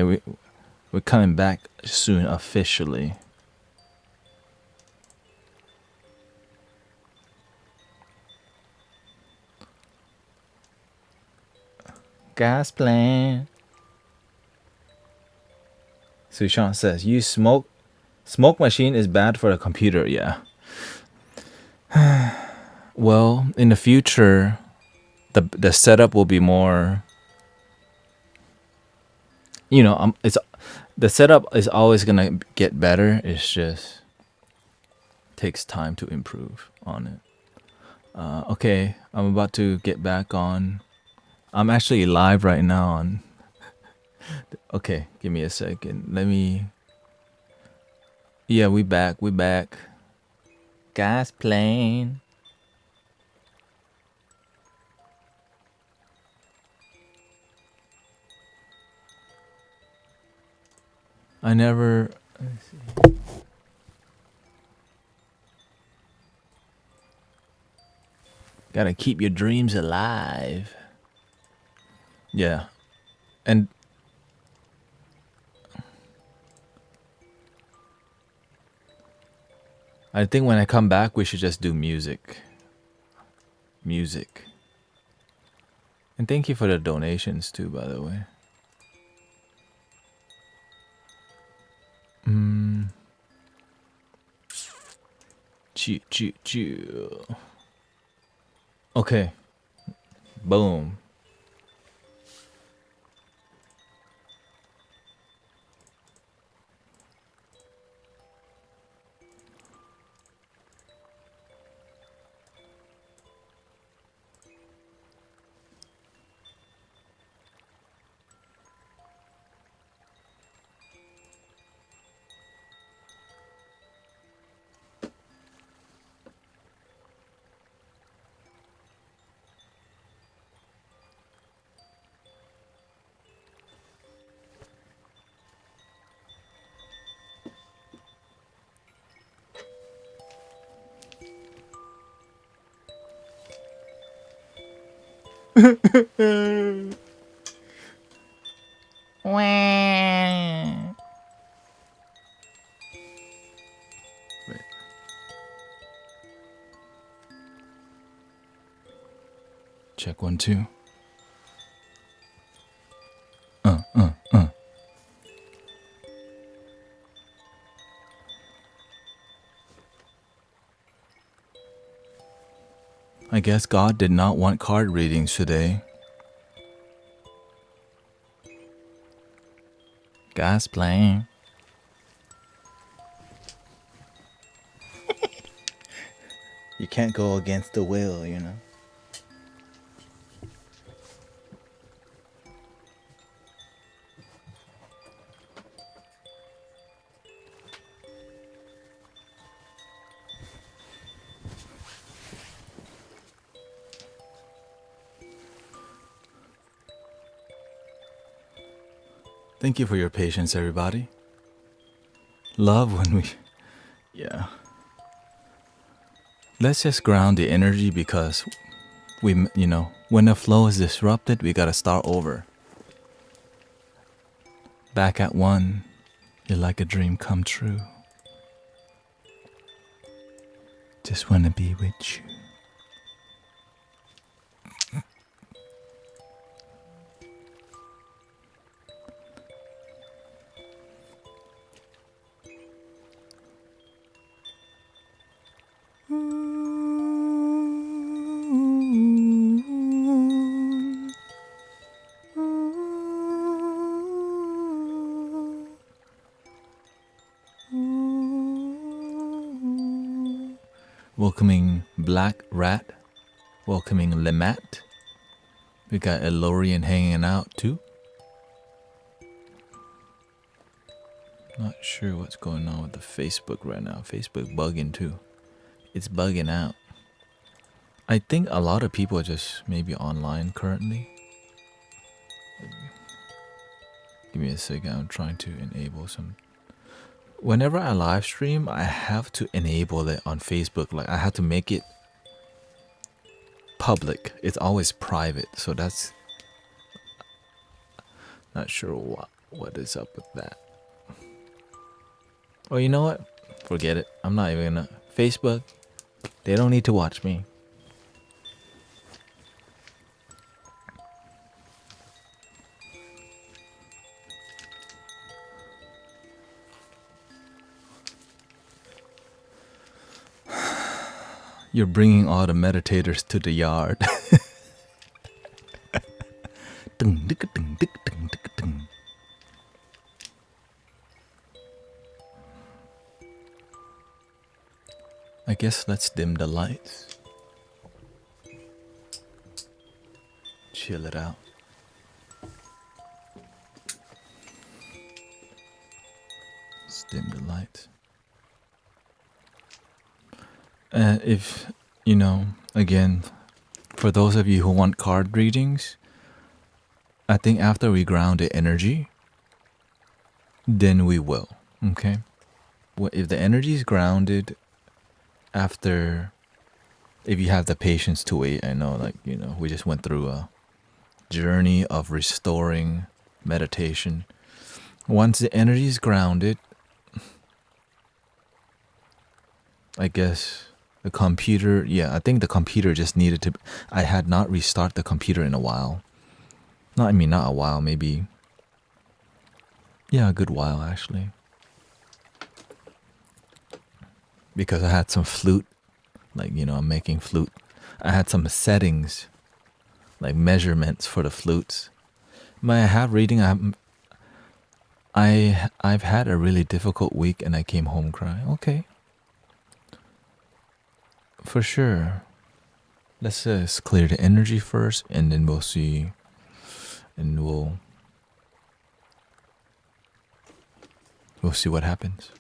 we're coming back soon officially. Gas plan. Sushant says, "You smoke machine is bad for the computer." Yeah. Well, in the future, the setup will be more. It's the setup is always gonna get better. It's just takes time to improve on it. Okay, I'm about to get back on. I'm actually live right now on. Okay, give me a second. Let me. Yeah, we back. Gas plane. I never. Let's see. Gotta keep your dreams alive. Yeah, and I think when I come back, we should just do music. And thank you for the donations too, by the way. Chew. Okay. Boom. Wait. Check 1 2. I guess God did not want card readings today. Gas playing. You can't go against the will, you know. Thank you for your patience, everybody. Love when we... Yeah. Let's just ground the energy because when the flow is disrupted, we gotta start over. Back at 1, you're like a dream come true. Just wanna be with you. Welcoming Black Rat. Welcoming Lemat. We got Elorian hanging out too. Not sure what's going on with the Facebook right now. Facebook bugging too. It's bugging out. I think a lot of people are just maybe online currently. Give me a second. I'm trying to enable some. Whenever I live stream, I have to enable it on Facebook. Like I have to make it public. It's always private, so that's not sure What is up with that? Oh, you know what? Forget it. I'm not even gonna. Facebook, they don't need to watch me. You're bringing all the meditators to the yard. I guess let's dim the lights. Chill it out. Let's dim the lights. If, again, for those of you who want card readings, I think after we ground the energy, then we will, okay? If the energy is grounded after, if you have the patience to wait, I know, we just went through a journey of restoring meditation. Once the energy is grounded, I guess the computer, I think the computer just needed to, I had not restarted the computer in a while. Not a while, maybe, a good while actually. Because I had some flute, I'm making flute. I had some settings, like measurements for the flutes. May I have reading? I've had a really difficult week and I came home crying. Okay. For sure. Let's just clear the energy first and then we'll see. And we'll see what happens.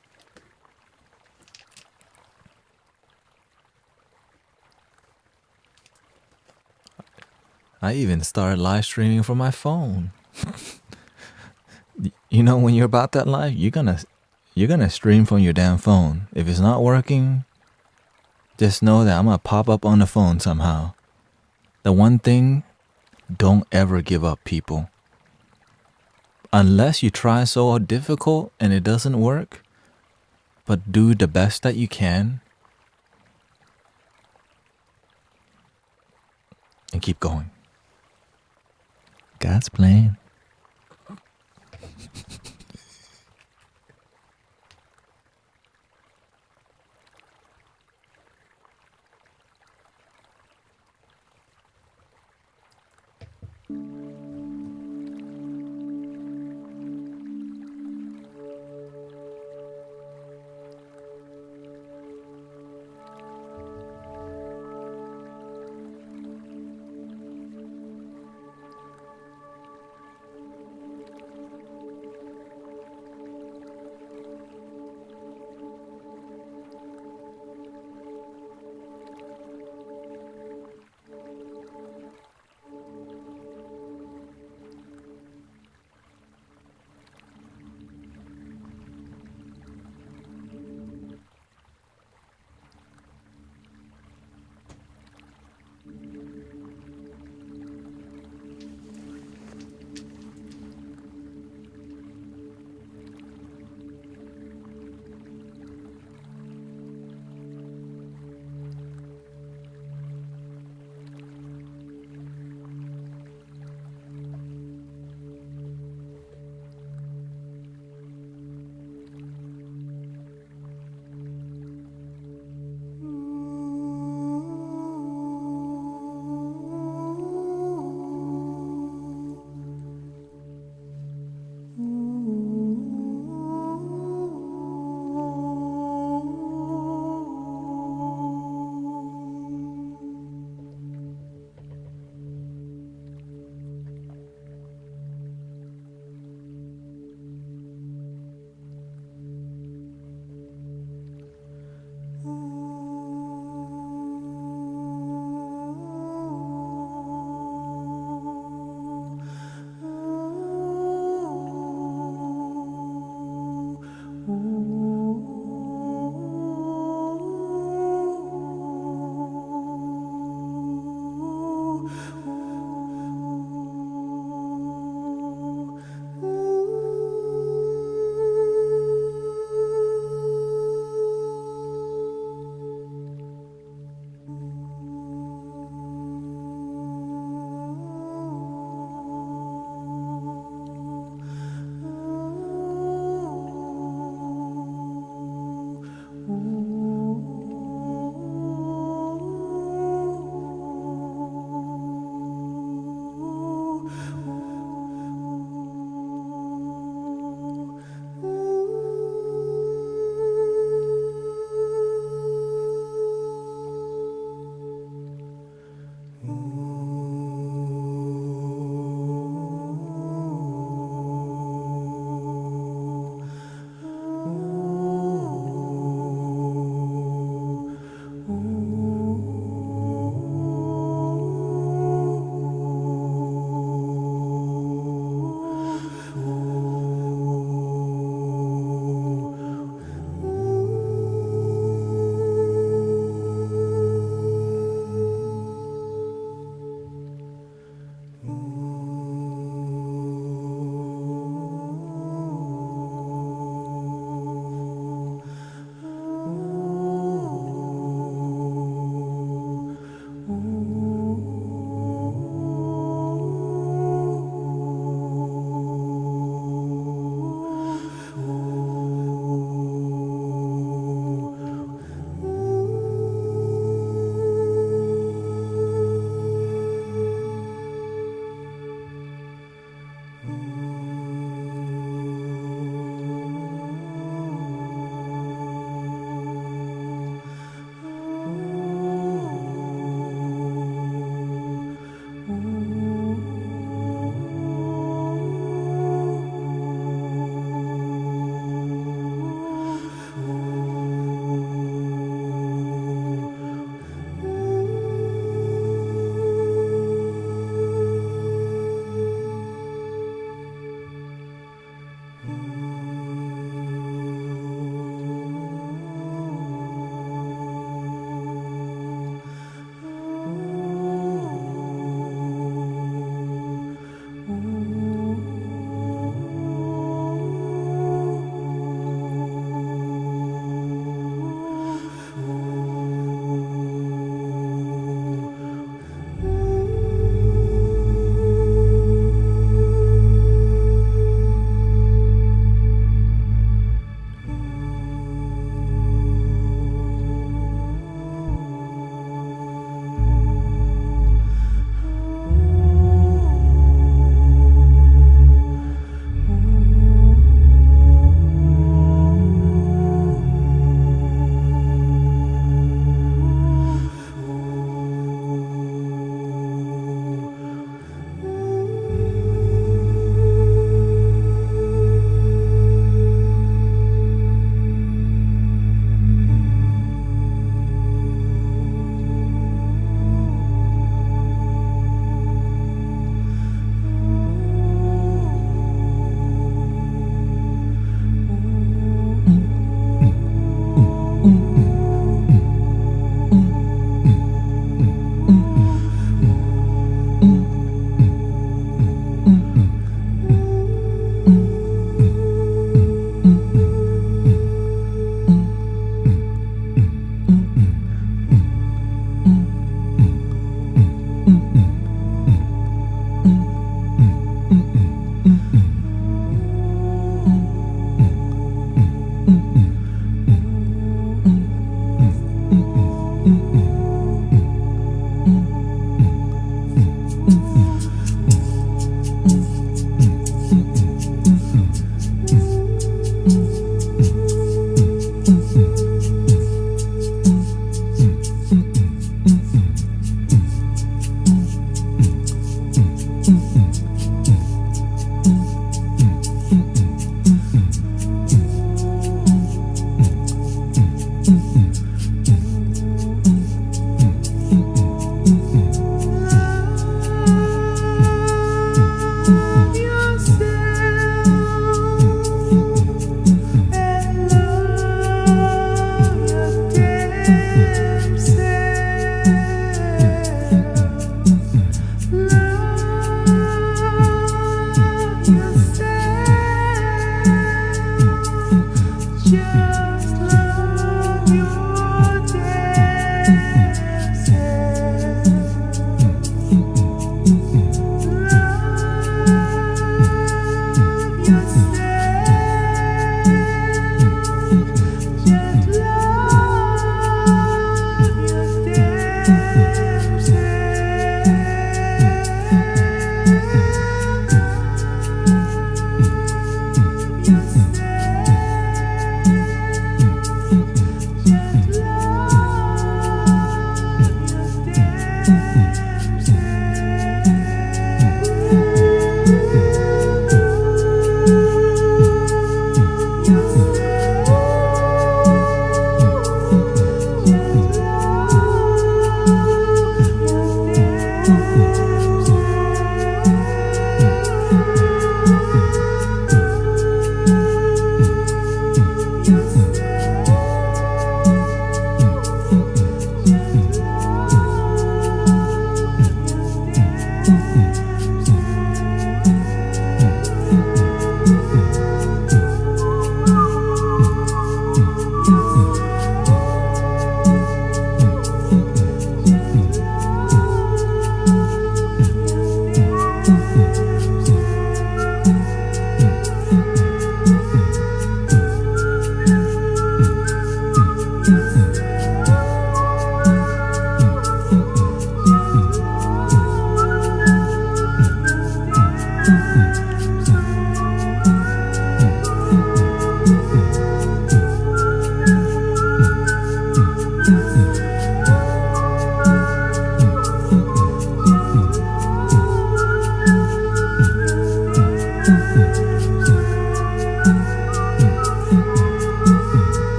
I even started live streaming from my phone. When you're about that life, you're gonna stream from your damn phone. If it's not working, just know that I'm gonna pop up on the phone somehow. The one thing, don't ever give up, people. Unless you try so difficult and it doesn't work, but do the best that you can and keep going. God's plan.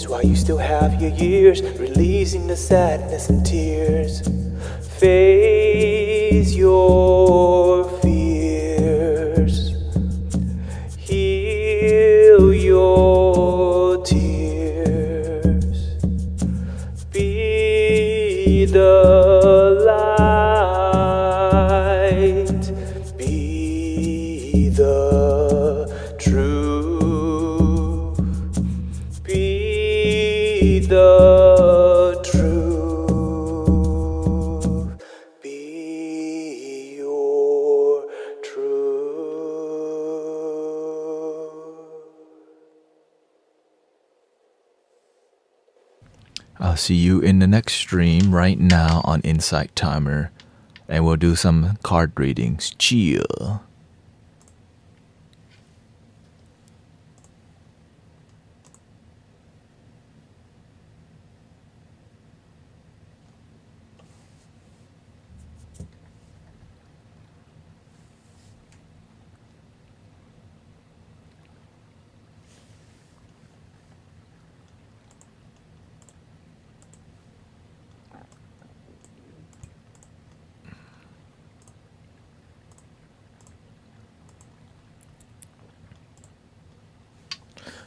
While you still have your years, releasing the sadness and tears. Face your fears, heal your tears. Be the light, be the truth. The truth, be your truth. I'll see you in the next stream right now on Insight Timer, and we'll do some card readings. Chill.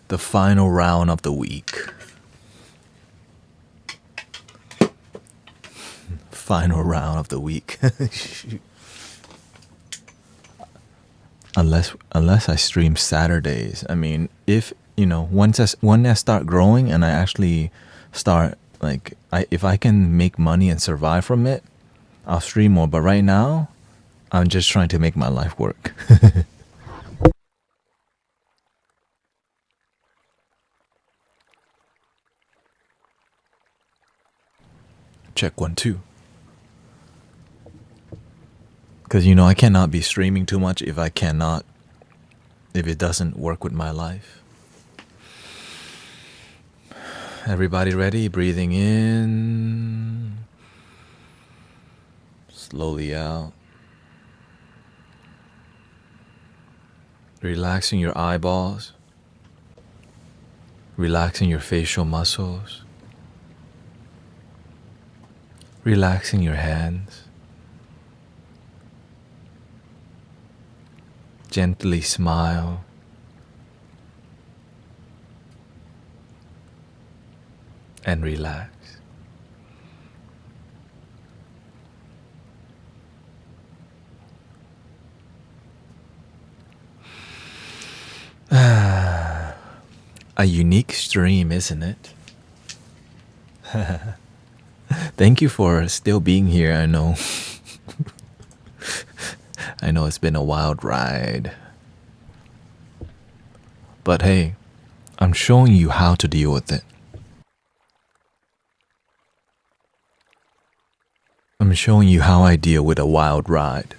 The final round of the week. Final round of the week. unless I stream Saturdays. I mean, if when I start growing and I actually start if I can make money and survive from it, I'll stream more. But right now, I'm just trying to make my life work. Check 1 2. Because I cannot be streaming too much if it doesn't work with my life. Everybody ready? Breathing in. Slowly out. Relaxing your eyeballs. Relaxing your facial muscles. Relaxing your hands. Gently smile. And relax. A unique stream, isn't it? Thank you for still being here. I know. I know it's been a wild ride. But hey, I'm showing you how to deal with it. I'm showing you how I deal with a wild ride.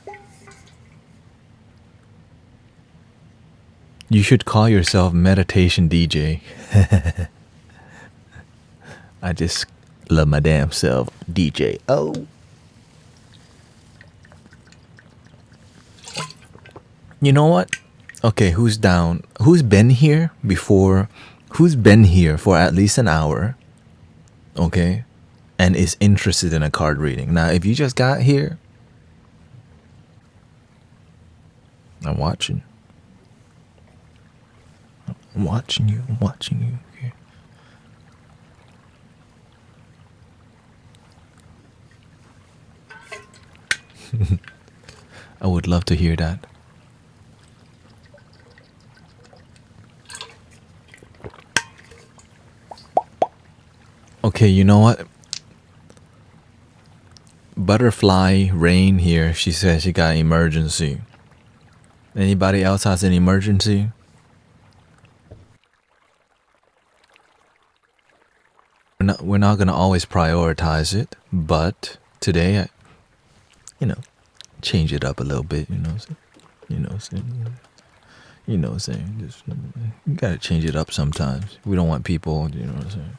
You should call yourself meditation DJ. I just love my damn self, DJ. Oh. You know what? Okay, who's down? Who's been here before? Who's been here for at least an hour? Okay? And is interested in a card reading. Now, if you just got here, I'm watching. I'm watching you. I'm watching you. Okay. I would love to hear that. Okay, you know what? Butterfly Rain here. She says she got an emergency. Anybody else has an emergency? We're not gonna always prioritize it, but today, change it up a little bit. You know what I'm saying? Just, you gotta change it up sometimes. We don't want people. You know what I'm saying?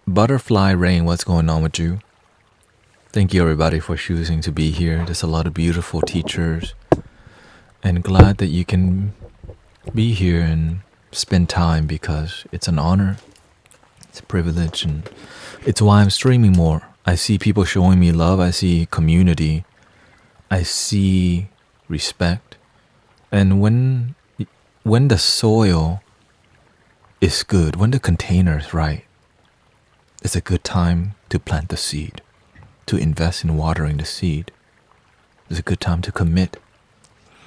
Butterfly Rain, what's going on with you? Thank you everybody for choosing to be here. There's a lot of beautiful teachers, and glad that you can be here and spend time, because it's an honor, it's a privilege, and it's why I'm streaming more. I see people showing me love, I see community, I see respect, and when the soil is good, when the container is right, it's a good time to plant the seed, to invest in watering the seed. It's a good time to commit.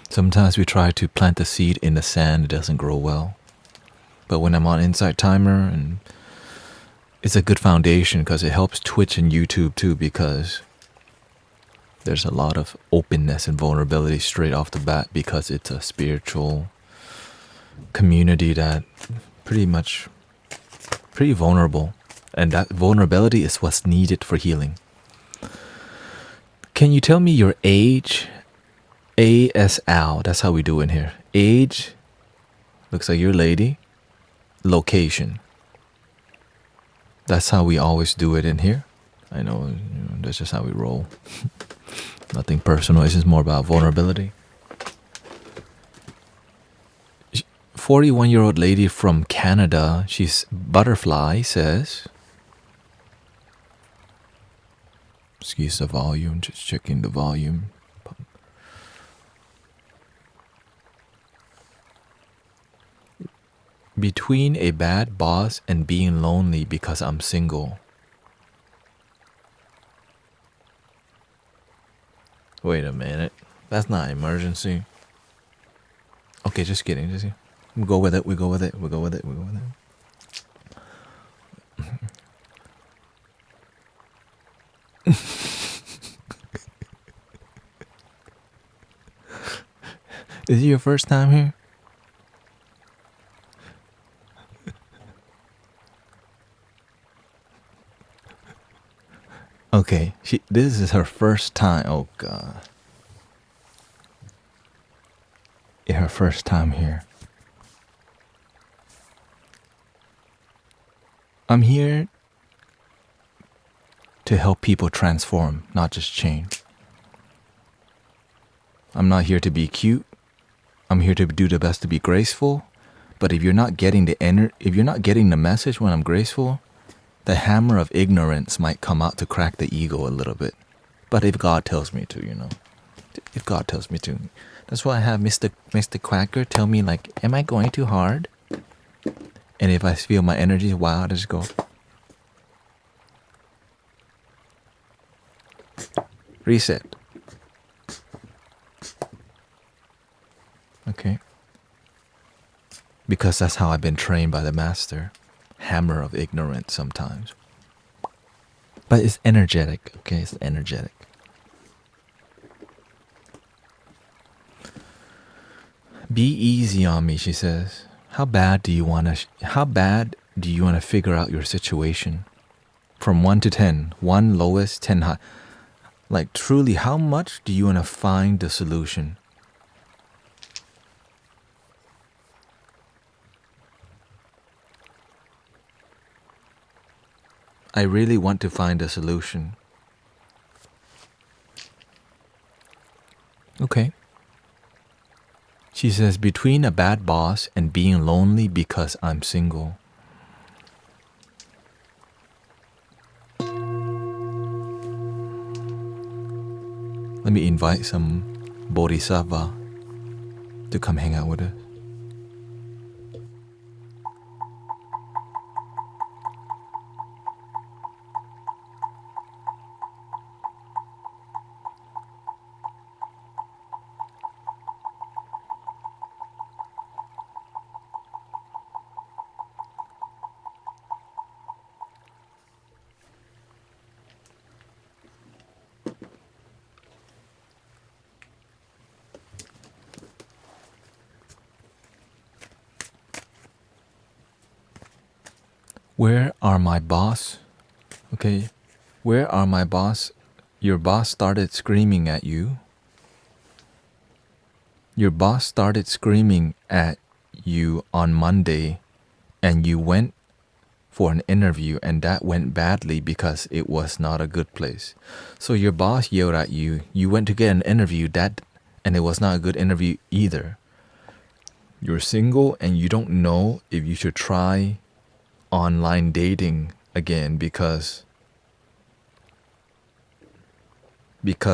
Sometimes we try to plant the seed in the sand, it doesn't grow well. But when I'm on Insight Timer, and it's a good foundation because it helps Twitch and YouTube too, because there's a lot of openness and vulnerability straight off the bat, because it's a spiritual community that pretty vulnerable, and that vulnerability is what's needed for healing. Can you tell me your age? ASL, that's how we do in here. Age, looks like you're a lady. Location, that's how we always do it in here. I know, that's just how we roll. Nothing personal, it's just more about vulnerability. 41-year-old lady from Canada, she's Butterfly, says, excuse the volume, just checking the volume. Between a bad boss and being lonely because I'm single. Wait a minute. That's not emergency. Okay, just kidding. Just we go with it. We go with it. We go with it. We go with it. Is it your first time here? Okay, this is her first time. Oh god. Her first time here. I'm here to help people transform, not just change. I'm not here to be cute. I'm here to do the best to be graceful. But if you're not getting if you're not getting the message when I'm graceful, the hammer of ignorance might come out to crack the ego a little bit. But if God tells me to, if God tells me to. That's why I have Mr. Quacker tell me like, am I going too hard? And if I feel my energy, wow, I just go. Reset. Okay. Because that's how I've been trained by the master. Hammer of ignorance sometimes. But it's energetic, okay? It's energetic. Be easy on me, she says. How bad do you want to figure out your situation? From 1 to 10. 1 lowest, 10 high. Like truly, how much do you want to find the solution? I really want to find a solution. Okay. She says, between a bad boss and being lonely because I'm single. Let me invite some bodhisattva to come hang out with us. Where are my boss? Okay. Where are my boss? Your boss started screaming at you. Your boss started screaming at you on Monday and you went for an interview and that went badly because it was not a good place. So your boss yelled at you. You went to get an interview and it was not a good interview either. You're single and you don't know if you should try online dating again because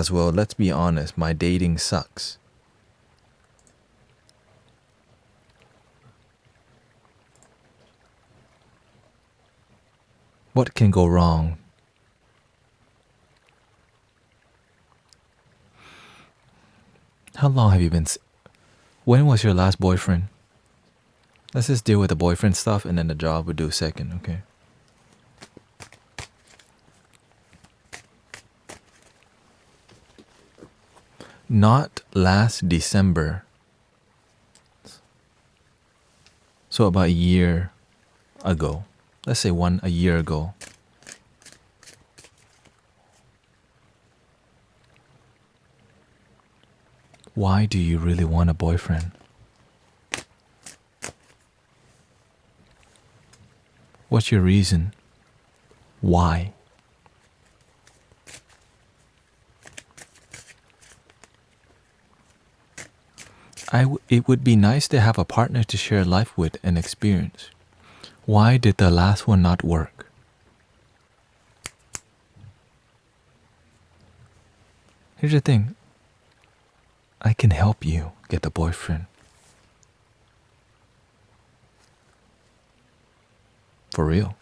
well, let's be honest, my dating sucks. What can go wrong? How long have you been? When was your last boyfriend? Let's just deal with the boyfriend stuff and then the job we'll do second, okay? Not last December. So about a year ago. Let's say a year ago. Why do you really want a boyfriend? What's your reason? Why? It would be nice to have a partner to share life with and experience. Why did the last one not work? Here's the thing. I can help you get a boyfriend. For real.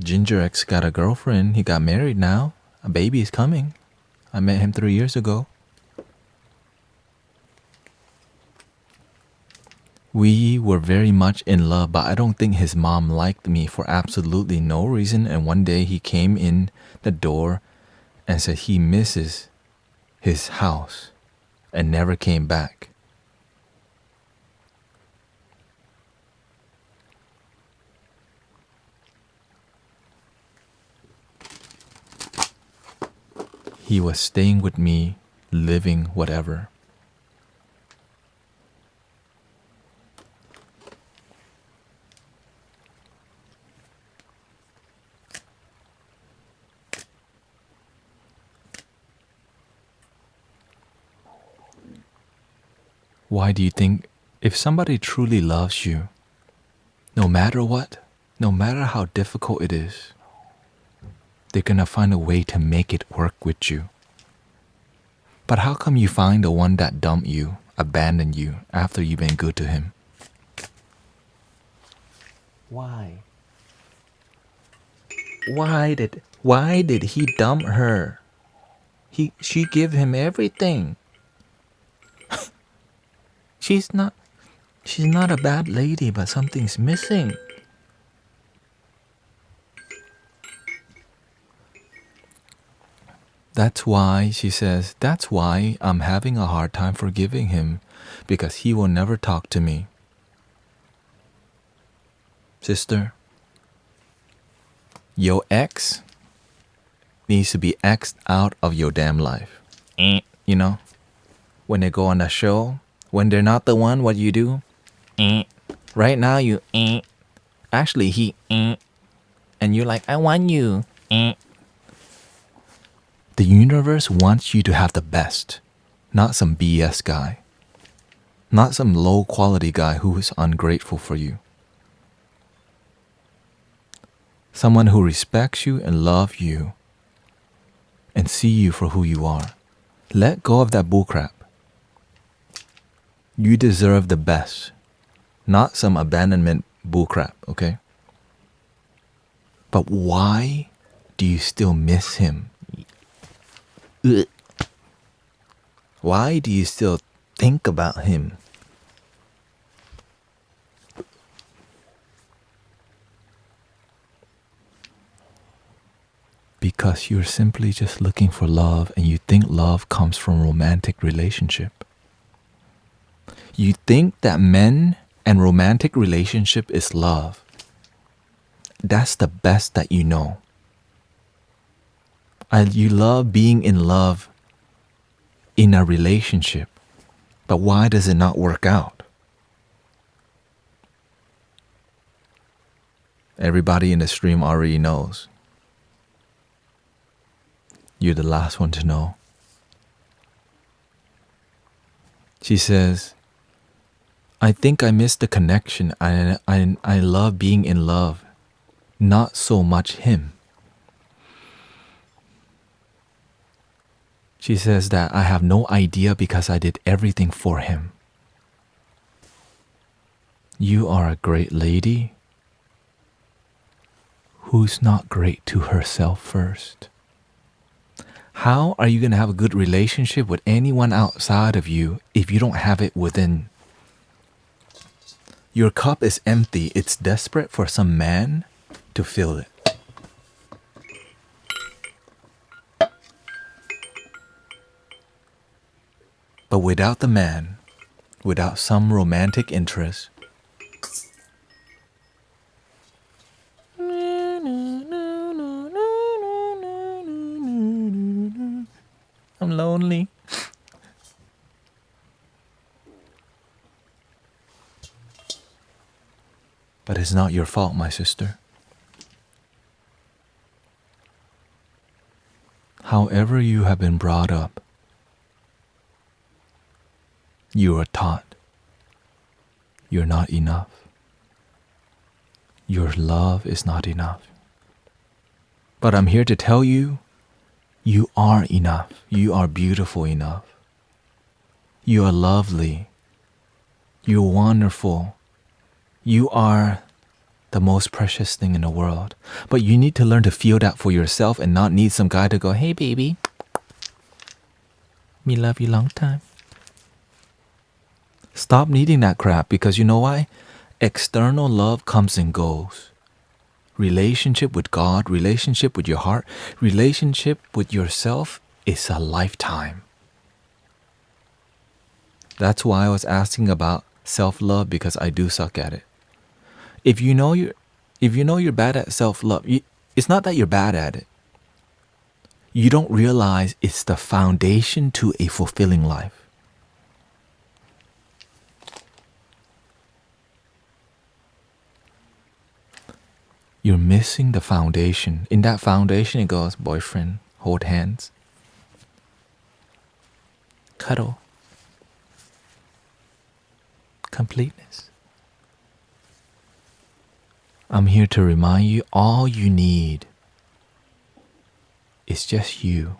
Ginger X got a girlfriend. He got married now. A baby is coming. I met him 3 years ago. We were very much in love, but I don't think his mom liked me for absolutely no reason. And one day he came in the door and said he misses his house and never came back. He was staying with me, living whatever. Why do you think if somebody truly loves you, no matter what, no matter how difficult it is, they're gonna find a way to make it work with you? But how come you find the one that dumped you, abandoned you after you've been good to him? Why? Why did he dump her? She gave him everything. She's not a bad lady, but something's missing. That's why, she says, that's why I'm having a hard time forgiving him, because he will never talk to me. Sister, your ex needs to be X'd out of your damn life. You know, when they go on a show, when they're not the one, what you do? Right now you actually he and you're like, I want you. The universe wants you to have the best, not some BS guy, not some low quality guy who is ungrateful for you. Someone who respects you and loves you and see you for who you are. Let go of that bullcrap. You deserve the best, not some abandonment bullcrap, okay? But why do you still miss him? Ugh. Why do you still think about him? Because you're simply just looking for love and you think love comes from romantic relationship. You think that men and romantic relationship is love. That's the best that you know. You love being in love in a relationship, but why does it not work out? Everybody in the stream already knows. You're the last one to know. She says, I think I miss the connection. I love being in love, not so much him. She says that I have no idea because I did everything for him. You are a great lady who's not great to herself first. How are you going to have a good relationship with anyone outside of you if you don't have it within? Your cup is empty. It's desperate for some man to fill it. But without the man, without some romantic interest, I'm lonely. But it's not your fault, my sister. However you have been brought up, you are taught you're not enough. Your love is not enough. But I'm here to tell you, you are enough. You are beautiful enough. You are lovely. You're wonderful. You are the most precious thing in the world. But you need to learn to feel that for yourself and not need some guy to go, hey baby, me love you long time. Stop needing that crap, because you know why? External love comes and goes. Relationship with God, relationship with your heart, relationship with yourself is a lifetime. That's why I was asking about self-love, because I do suck at it. If you know you're bad at self-love, it's not that you're bad at it. You don't realize it's the foundation to a fulfilling life. You're missing the foundation. In that foundation, it goes boyfriend, hold hands, cuddle, completeness. I'm here to remind you, all you need is just you.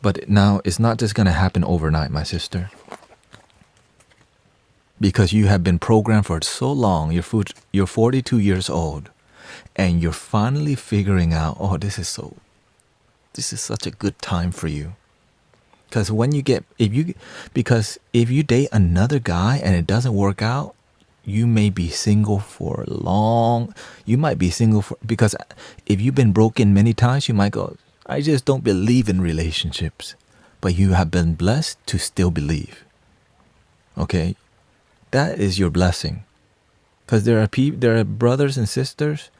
But now, it's not just going to happen overnight, my sister. Because you have been programmed for so long, you're 42 years old, and you're finally figuring out, oh, this is such a good time for you. Because if you date another guy and it doesn't work out, you may be single for long. You might be single because if you've been broken many times, you might go, I just don't believe in relationships. But you have been blessed to still believe. Okay? That is your blessing. Because there are brothers and sisters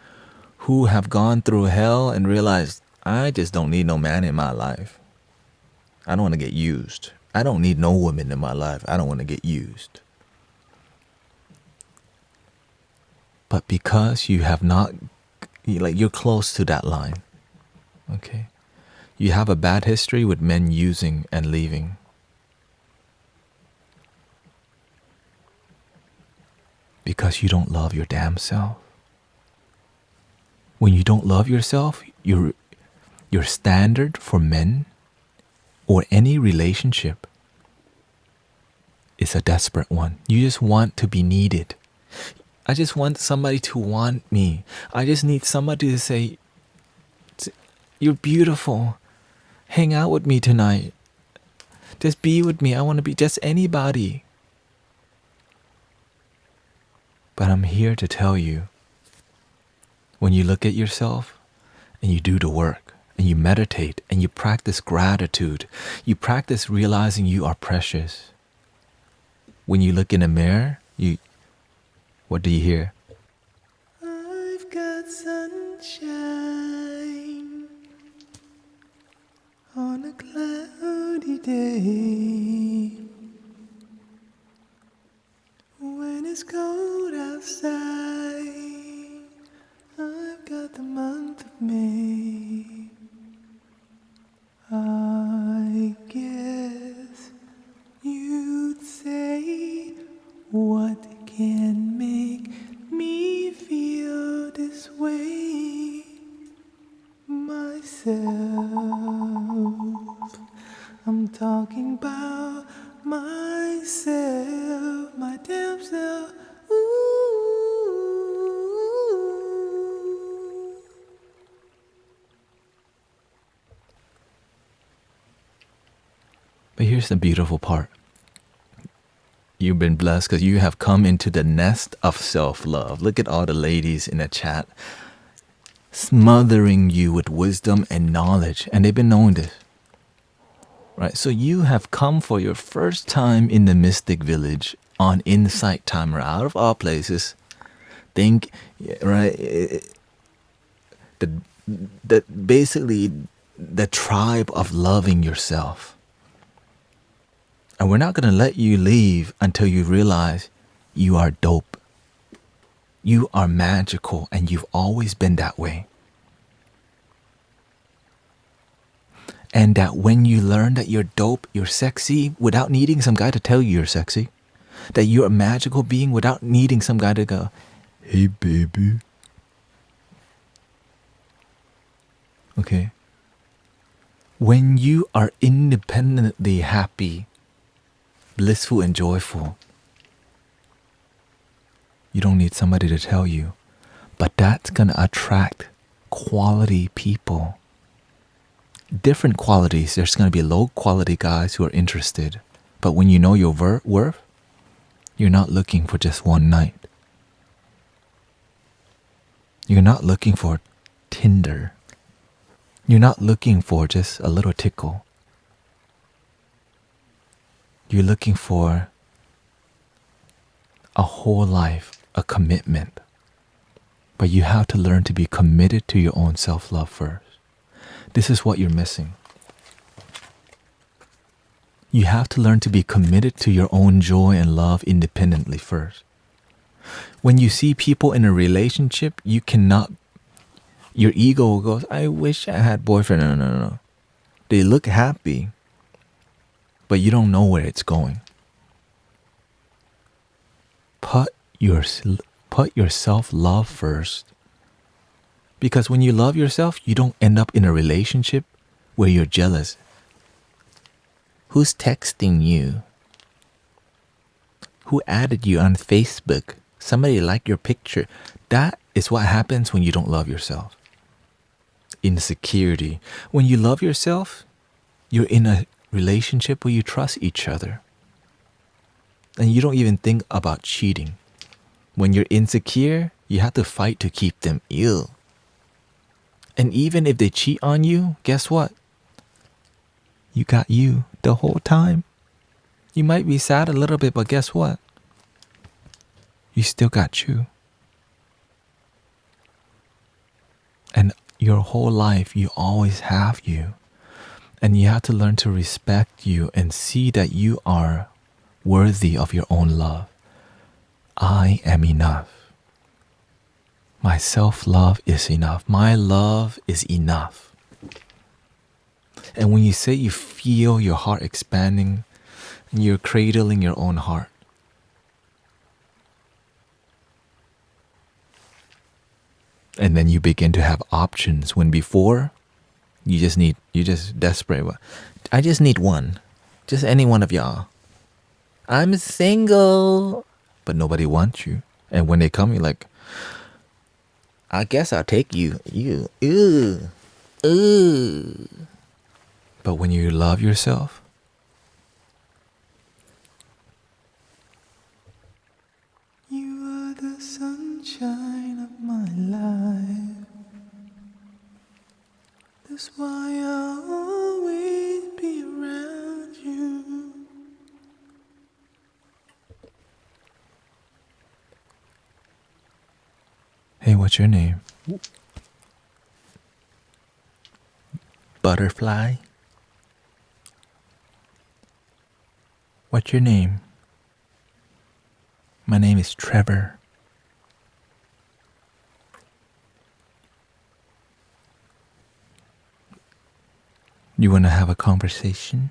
who have gone through hell and realized, I just don't need no man in my life. I don't want to get used. I don't need no woman in my life. I don't want to get used. But because you have not, you're close to that line. Okay? You have a bad history with men using and leaving. Because you don't love your damn self. When you don't love yourself, your standard for men or any relationship is a desperate one. You just want to be needed. I just want somebody to want me. I just need somebody to say, you're beautiful. Hang out with me tonight. Just be with me. I want to be just anybody. But I'm here to tell you, when you look at yourself and you do the work and you meditate and you practice gratitude, you practice realizing you are precious. When you look in a mirror, what do you hear? I've got sunshine on a cloudy day. When it's cold outside, I've got the month of May. I guess you'd say, what can make me feel this way? Myself, I'm talking about myself, my damn self. Ooh. But here's the beautiful part. You've been blessed because you have come into the nest of self-love. Look at all the ladies in the chat smothering you with wisdom and knowledge. And they've been knowing this. Right? So you have come for your first time in the Mystic Village on Insight Timer, out of all places. Think, right? Basically the tribe of loving yourself. And we're not going to let you leave until you realize you are dope. You are magical, and you've always been that way. And that when you learn that you're dope, you're sexy, without needing some guy to tell you you're sexy. That you're a magical being without needing some guy to go, hey baby. Okay. When you are independently happy, blissful and joyful. You don't need somebody to tell you. But that's going to attract quality people. Different qualities. There's going to be low quality guys who are interested. But when you know your worth, you're not looking for just one night. You're not looking for Tinder. You're not looking for just a little tickle. You're looking for a whole life, a commitment. But you have to learn to be committed to your own self-love first. This is what you're missing. You have to learn to be committed to your own joy and love independently first. When you see people in a relationship, you cannot, your ego goes, I wish I had boyfriend. No. They look happy, but you don't know where it's going. Put your self-love first. Because when you love yourself, you don't end up in a relationship where you're jealous. Who's texting you? Who added you on Facebook? Somebody liked your picture. That is what happens when you don't love yourself. Insecurity. When you love yourself, you're in a relationship where you trust each other. And you don't even think about cheating. When you're insecure, you have to fight to keep them ill. And even if they cheat on you, guess what? You got you the whole time. You might be sad a little bit, but guess what? You still got you. And your whole life, you always have you. And you have to learn to respect you and see that you are worthy of your own love. I am enough. My self-love is enough. My love is enough. And when you say you feel your heart expanding and you're cradling your own heart, and then you begin to have options when before you just desperate. I just need one. Just any one of y'all. I'm single. But nobody wants you. And when they come, you're like, I guess I'll take you. Ooh. But when you love yourself, You are the sunshine of my life. That's why I'll always be around you. hey, what's your name? Butterfly? What's your name? My name is Trevor. You want to have a conversation?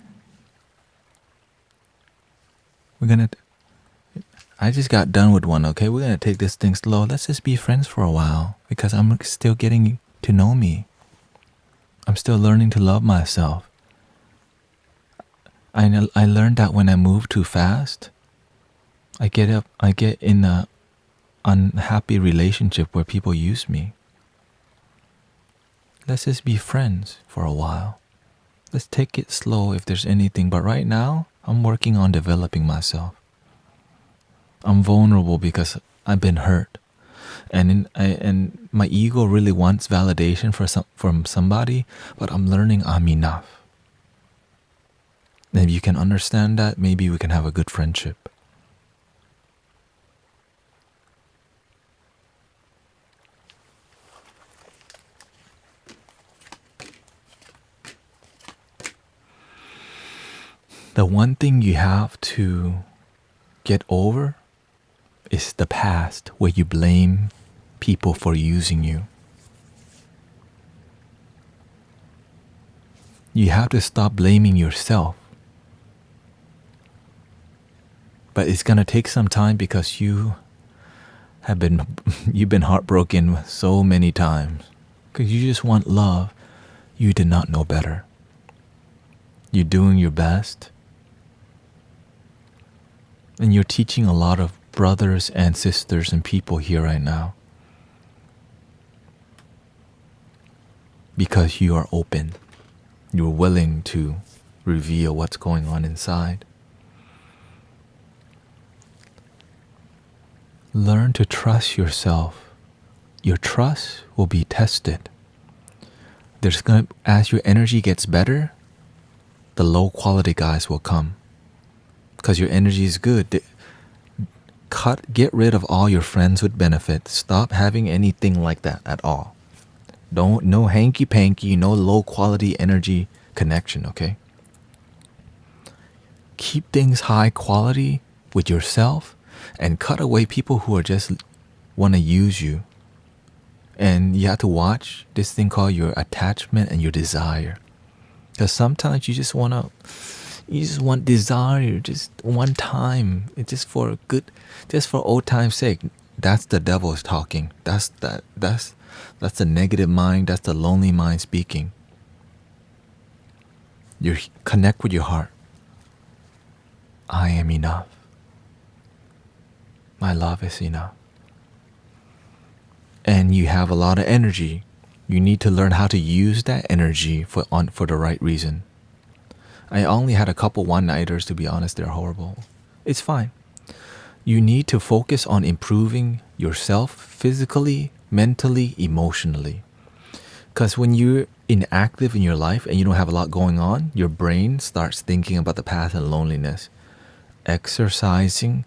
I just got done with one, okay? We're going to take this thing slow. Let's just be friends for a while because I'm still getting to know me. I'm still learning to love myself. I learned that when I move too fast, I get in a unhappy relationship where people use me. Let's just be friends for a while. Let's take it slow if there's anything. But right now, I'm working on developing myself. I'm vulnerable because I've been hurt. And my ego really wants validation from somebody, but I'm learning I'm enough. And if you can understand that, maybe we can have a good friendship. The one thing you have to get over is the past where you blame people for using you. You have to stop blaming yourself. But it's going to take some time because you've been heartbroken so many times. Because you just want love. You did not know better. You're doing your best. And you're teaching a lot of brothers and sisters and people here right now. Because you are open. You're willing to reveal what's going on inside. Learn to trust yourself. Your trust will be tested. As your energy gets better, the low quality guys will come. Because your energy is good. Get rid of all your friends with benefits. Stop having anything like that at all. No hanky panky, no low quality energy connection, okay? Keep things high quality with yourself and cut away people who are just want to use you. And you have to watch this thing called your attachment and your desire. Because sometimes you just want desire just one time. It's just for old time's sake. That's the devil's talking. That's the negative mind. That's the lonely mind speaking. You connect with your heart. I am enough. My love is enough. And you have a lot of energy. You need to learn how to use that energy for the right reason. I only had a couple one-nighters, to be honest. They're horrible. It's fine. You need to focus on improving yourself physically, mentally, emotionally. Because when you're inactive in your life and you don't have a lot going on, your brain starts thinking about the past and loneliness. Exercising,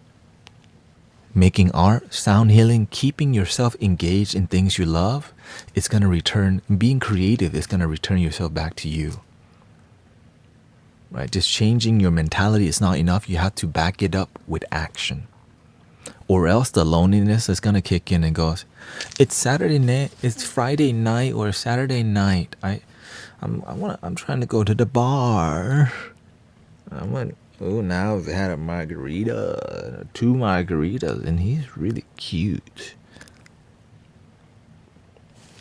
making art, sound healing, keeping yourself engaged in things you love, it's going to return, being creative is going to return yourself back to you. Right? Just changing your mentality is not enough. You have to back it up with action. Or else the loneliness is going to kick in and goes, it's Saturday night, it's Friday night or Saturday night. I'm trying to go to the bar. Now I've had a margarita, 2 margaritas, and he's really cute.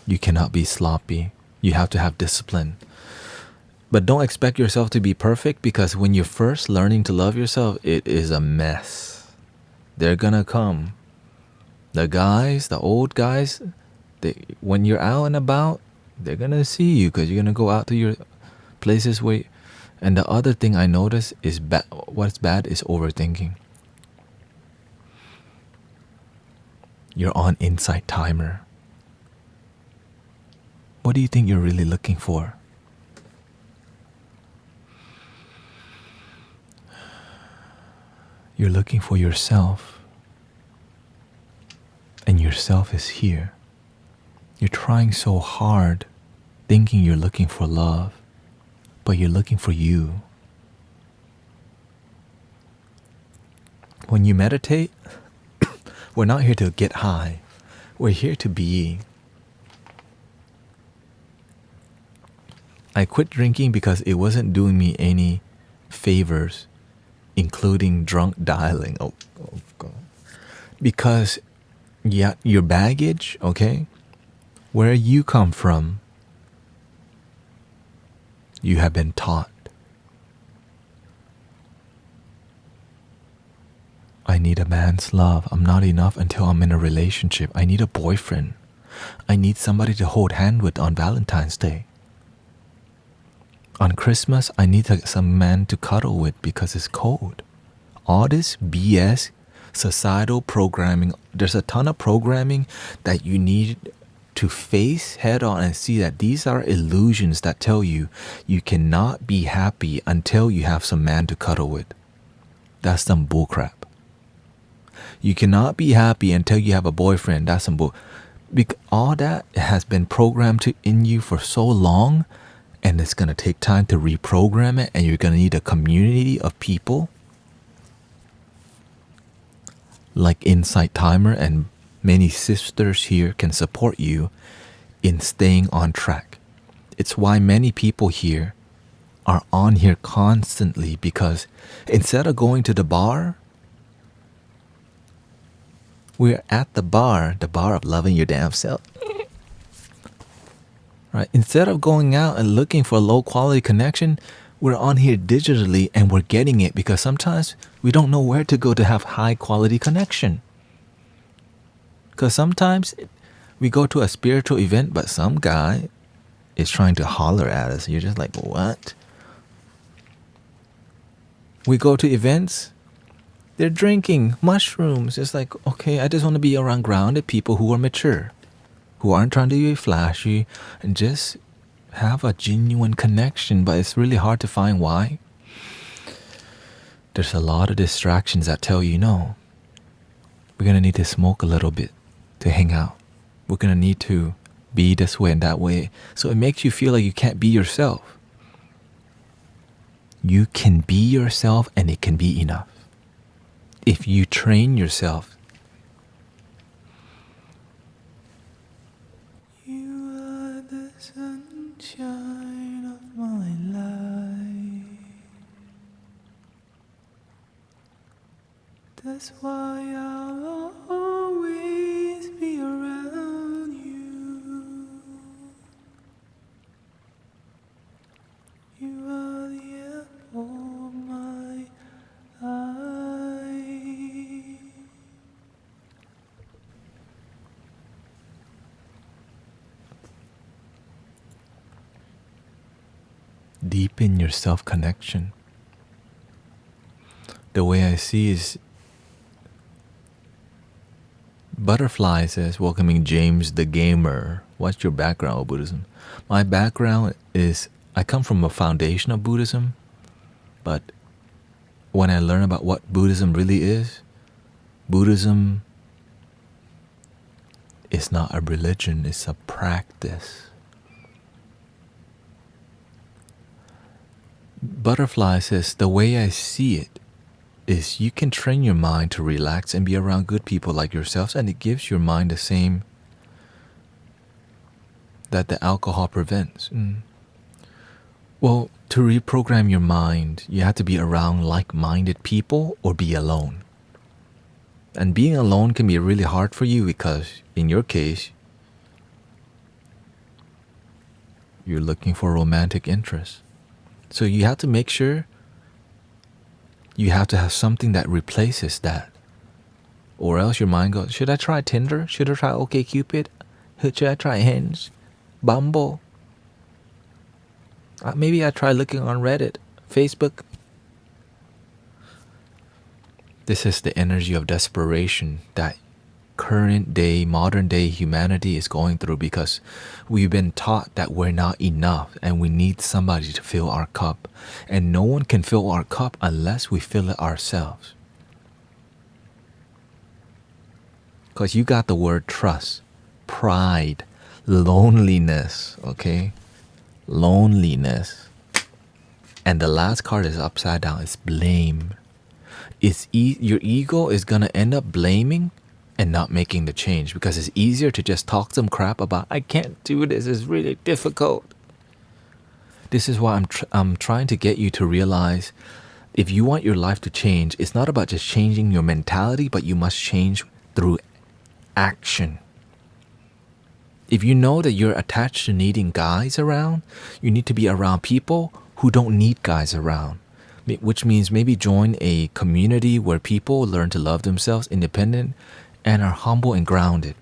You cannot be sloppy. You have to have discipline. But don't expect yourself to be perfect, because when you're first learning to love yourself, it is a mess. They're gonna come. The old guys, when you're out and about, they're gonna see you because you're gonna go out to your places where. And the other thing I notice is what's bad is overthinking. You're on insight timer. What do you think you're really looking for? You're looking for yourself. And yourself is here. You're trying so hard, thinking you're looking for love, but you're looking for you. When you meditate, we're not here to get high. We're here to be. I quit drinking because it wasn't doing me any favors, including drunk dialing. Oh God. Because, yeah, your baggage, okay? Where you come from, you have been taught. I need a man's love. I'm not enough until I'm in a relationship. I need a boyfriend. I need somebody to hold hand with on Valentine's Day. On Christmas, I need some man to cuddle with because it's cold. All this BS, societal programming, there's a ton of programming that you need to face head on and see that these are illusions that tell you you cannot be happy until you have some man to cuddle with. That's some bullcrap. You cannot be happy until you have a boyfriend. That's some bull. All that has been programmed in you for so long, and it's going to take time to reprogram it, and you're going to need a community of people like Insight Timer, and many sisters here can support you in staying on track. It's why many people here are on here constantly, because instead of going to the bar, we're at the bar of loving your damn self. Right? Instead of going out and looking for a low quality connection, We're on here digitally and we're getting it because sometimes we don't know where to go to have high quality connection. Because sometimes we go to a spiritual event, but some guy is trying to holler at us. You're just like, what? We go to events, they're drinking mushrooms. It's like, okay, I just want to be around grounded people who are mature, who aren't trying to be flashy, and just have a genuine connection. But it's really hard to find why. There's a lot of distractions that tell you, no, we're going to need to smoke a little bit to hang out. We're going to need to be this way and that way. So it makes you feel like you can't be yourself. You can be yourself and it can be enough. If you train yourself. You are the sunshine of my life. That's why I'll always be around you. You are the apple of my eye. Deepen your self-connection. The way I see is Butterfly says, welcoming James the Gamer. What's your background of Buddhism? My background is, I come from a foundation of Buddhism, but when I learn about what Buddhism really is, Buddhism is not a religion, it's a practice. Butterfly says, the way I see it is you can train your mind to relax and be around good people like yourselves, and it gives your mind the same that the alcohol prevents. Well, to reprogram your mind, you have to be around like-minded people or be alone. And being alone can be really hard for you because, in your case, you're looking for romantic interest. So you have to make sure you have to have something that replaces that. Or else your mind goes, should I try Tinder? Should I try OkCupid? Should I try Hinge? Bumble? Maybe I try looking on Reddit, Facebook. This is the energy of desperation that current day, modern day humanity is going through because we've been taught that we're not enough and we need somebody to fill our cup. And no one can fill our cup unless we fill it ourselves. Because you got the word trust, pride, loneliness, okay? Loneliness. And the last card is upside down, it's blame. Your ego is going to end up blaming and not making the change because it's easier to just talk some crap about, I can't do this, it's really difficult. This is why I'm trying to get you to realize if you want your life to change, it's not about just changing your mentality, but you must change through action. If you know that you're attached to needing guys around, you need to be around people who don't need guys around. Which means maybe join a community where people learn to love themselves, independent, and are humble and grounded.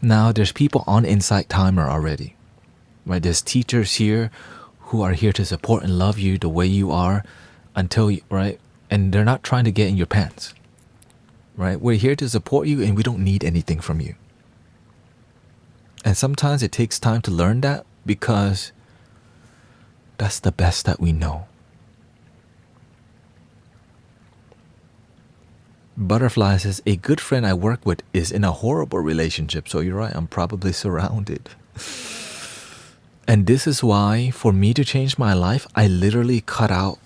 Now there's people on Insight Timer already, right? There's teachers here who are here to support and love you the way you are until you, right? And they're not trying to get in your pants, right? We're here to support you and we don't need anything from you. And sometimes it takes time to learn that because that's the best that we know. Butterfly says, a good friend I work with is in a horrible relationship. So you're right, I'm probably surrounded. And this is why, for me to change my life, I literally cut out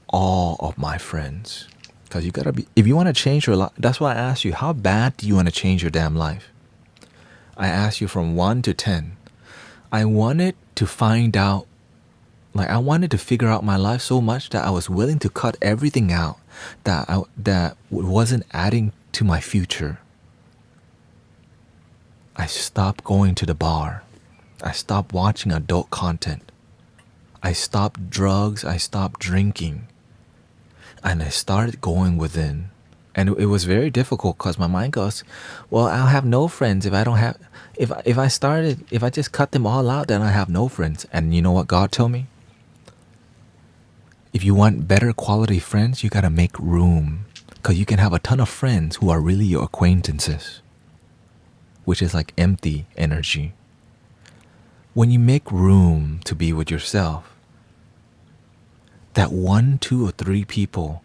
all of my friends. Because you gotta be, if you want to change your life, that's why I asked you, how bad do you want to change your damn life? I asked you from 1 to 10. I wanted to find out, I wanted to figure out my life so much that I was willing to cut everything out that wasn't adding to my future. I stopped going to the bar. I stopped watching adult content. I stopped drugs, I stopped drinking, and I started going within. And it was very difficult because my mind goes, well, I'll have no friends if I don't have, if I just cut them all out, then I have no friends. And you know what God told me? If you want better quality friends, you gotta make room. Because you can have a ton of friends who are really your acquaintances, which is like empty energy. When you make room to be with yourself, that 1, 2, or 3 people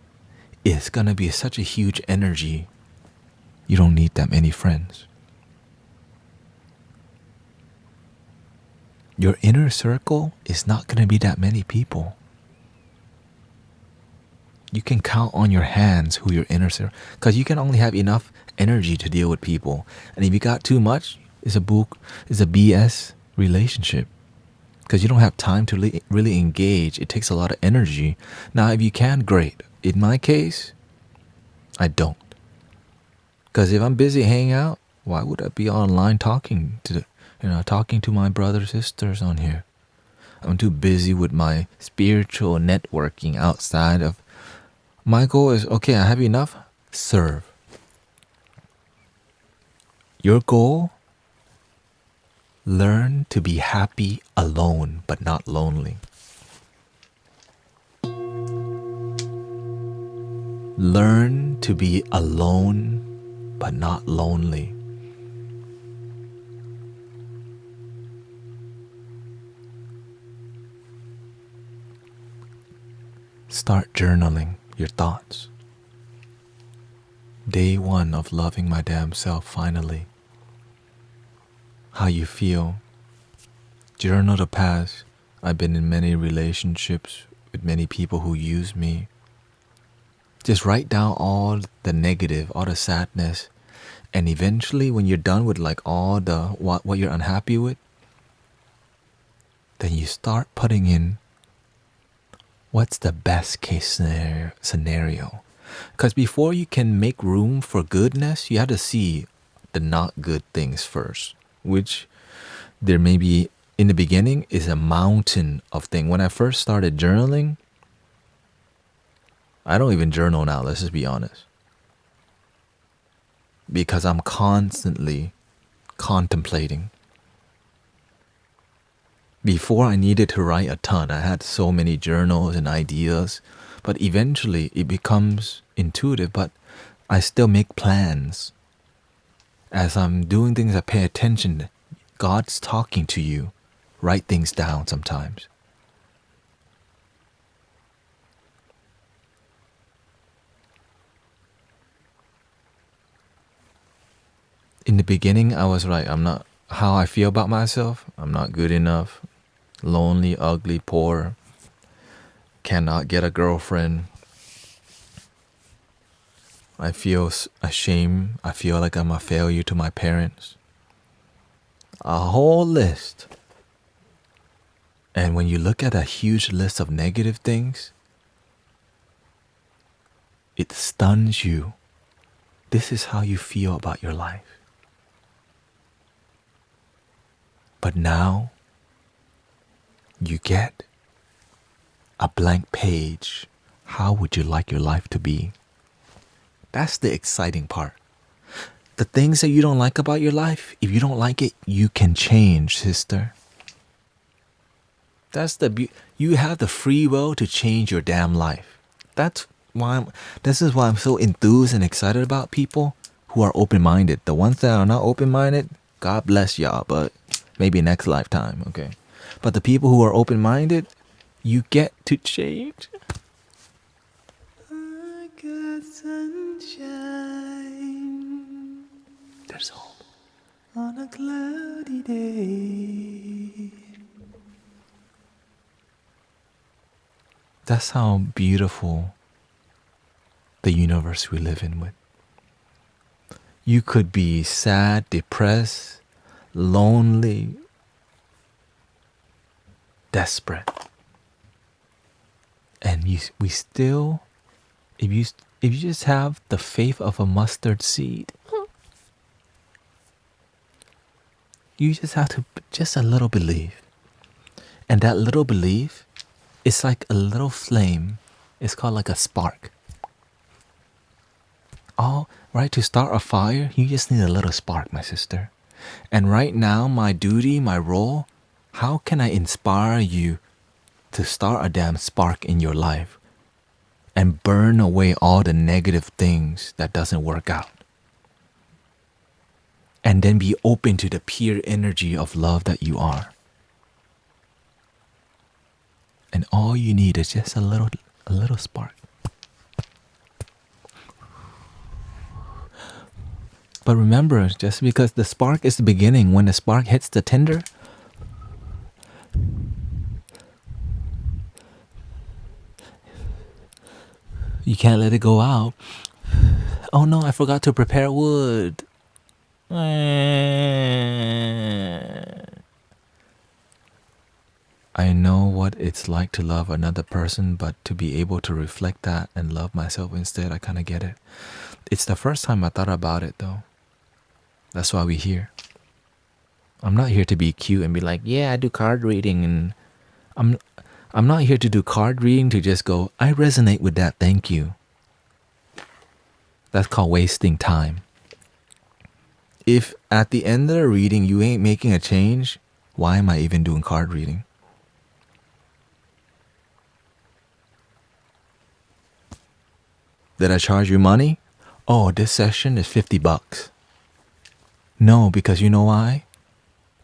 is gonna be such a huge energy. You don't need that many friends. Your inner circle is not gonna be that many people. You can count on your hands who your inner circle, because you can only have enough energy to deal with people. And if you got too much, it's a BS relationship, because you don't have time to really engage. It takes a lot of energy. Now, if you can, great. In my case, I don't. Because if I'm busy hanging out, why would I be online talking to my brothers, sisters on here? I'm too busy with my spiritual networking outside of. My goal is, okay, I have enough, serve. Your goal, learn to be happy alone but not lonely. Learn to be alone but not lonely. Start journaling your thoughts. Day 1 of loving my damn self finally. How you feel. Journal the past. I've been in many relationships with many people who use me. Just write down all the negative, all the sadness, and eventually when you're done with like all the what you're unhappy with, then you start putting in what's the best case scenario. Because before you can make room for goodness, you have to see the not good things first, which there may be in the beginning is a mountain of things. When I first started journaling, I don't even journal now, let's just be honest. Because I'm constantly contemplating. Before I needed to write a ton. I had so many journals and ideas, but eventually it becomes intuitive, but I still make plans. As I'm doing things, I pay attention. God's talking to you. Write things down sometimes. In the beginning, I was like, I'm not, how I feel about myself, I'm not good enough, lonely, ugly, poor, cannot get a girlfriend. I feel ashamed. I feel like I'm a failure to my parents. A whole list. And when you look at a huge list of negative things, it stuns you. This is how you feel about your life. But now, you get a blank page. How would you like your life to be? That's the exciting part. The things that you don't like about your life, if you don't like it, you can change, sister. That's you have the free will to change your damn life. This is why I'm so enthused and excited about people who are open-minded. The ones that are not open-minded, God bless y'all, but maybe next lifetime, okay? But the people who are open-minded, you get to change. I got sunshine. There's hope on a cloudy day. That's how beautiful the universe we live in with. You could be sad, depressed, lonely, desperate, and we still, if you just have the faith of a mustard seed, you just have to just a little belief, and that little belief It's like a little flame. It's called like a spark. All right, to start a fire, you just need a little spark, my sister. And right now, my duty, my role, how can I inspire you to start a damn spark in your life and burn away all the negative things that doesn't work out? And then be open to the pure energy of love that you are. And all you need is just a little spark. But remember, just because the spark is the beginning, when the spark hits the tinder, you can't let it go out. Oh no, I forgot to prepare wood. I know what it's like to love another person, but to be able to reflect that and love myself instead, I kind of get it. It's the first time I thought about it though. That's why we're here. I'm not here to be cute and be like, yeah, I do card reading, and I'm not here to do card reading to just go, I resonate with that, thank you. That's called wasting time. If at the end of the reading you ain't making a change, why am I even doing card reading? Did I charge you money? Oh, this session is $50. No, because you know why?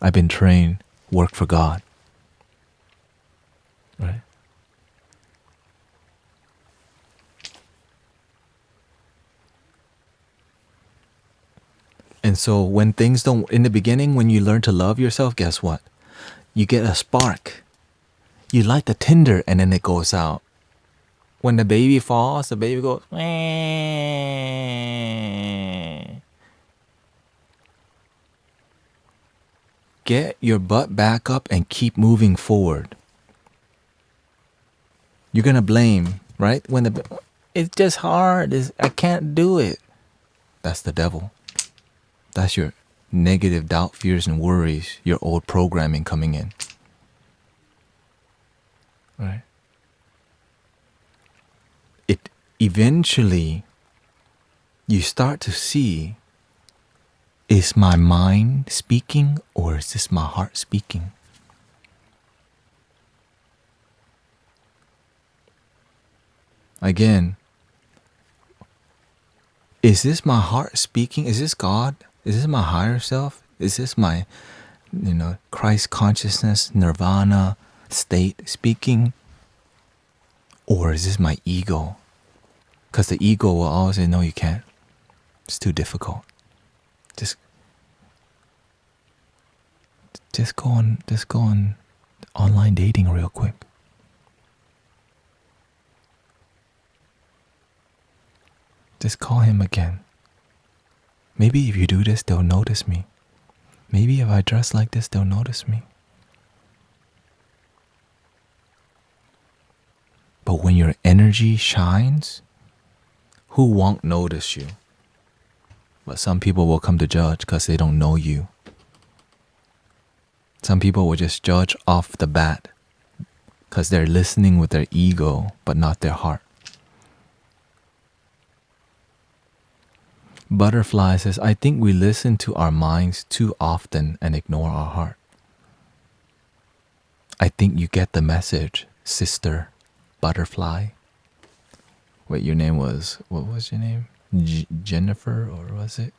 I've been trained, work for God. Right? And so when things don't, in the beginning, when you learn to love yourself, guess what? You get a spark. You light the tinder and then it goes out. When the baby falls, the baby goes, "Meh." Get your butt back up and keep moving forward. You're going to blame, right? It's just hard. I can't do it. That's the devil. That's your negative doubt, fears, and worries, your old programming coming in. Right? It eventually, you start to see, is my mind speaking or is this my heart speaking? Again, is this my heart speaking? Is this God? Is this my higher self? Is this my, Christ consciousness, nirvana state speaking? Or is this my ego? Because the ego will always say, no, you can't. It's too difficult. Just go on online dating real quick. Just call him again. Maybe if you do this, they'll notice me. Maybe if I dress like this, they'll notice me. But when your energy shines, who won't notice you? But some people will come to judge because they don't know you. Some people will just judge off the bat because they're listening with their ego, but not their heart. Butterfly says, I think we listen to our minds too often and ignore our heart. I think you get the message, sister Butterfly. Wait, your name was, what was your name? Jennifer, or was it?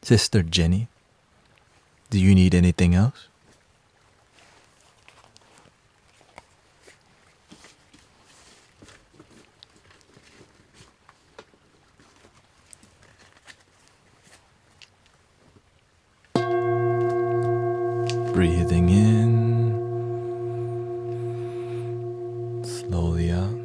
Sister Jenny, do you need anything else? Breathing in, slowly out.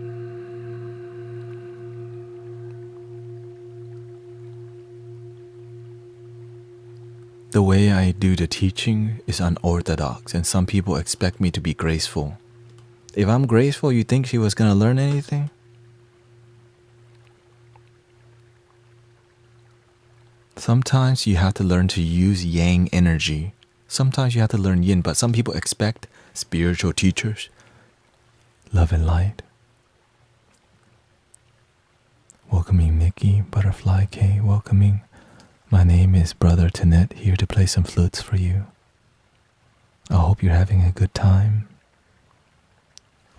The way I do the teaching is unorthodox, and some people expect me to be graceful. If I'm graceful, you think she was going to learn anything? Sometimes you have to learn to use yang energy Sometimes you have to learn yin, but some people expect spiritual teachers. Love and light. Welcoming Mickey, Butterfly K, welcoming. My name is Brother Tanet, here to play some flutes for you. I hope you're having a good time.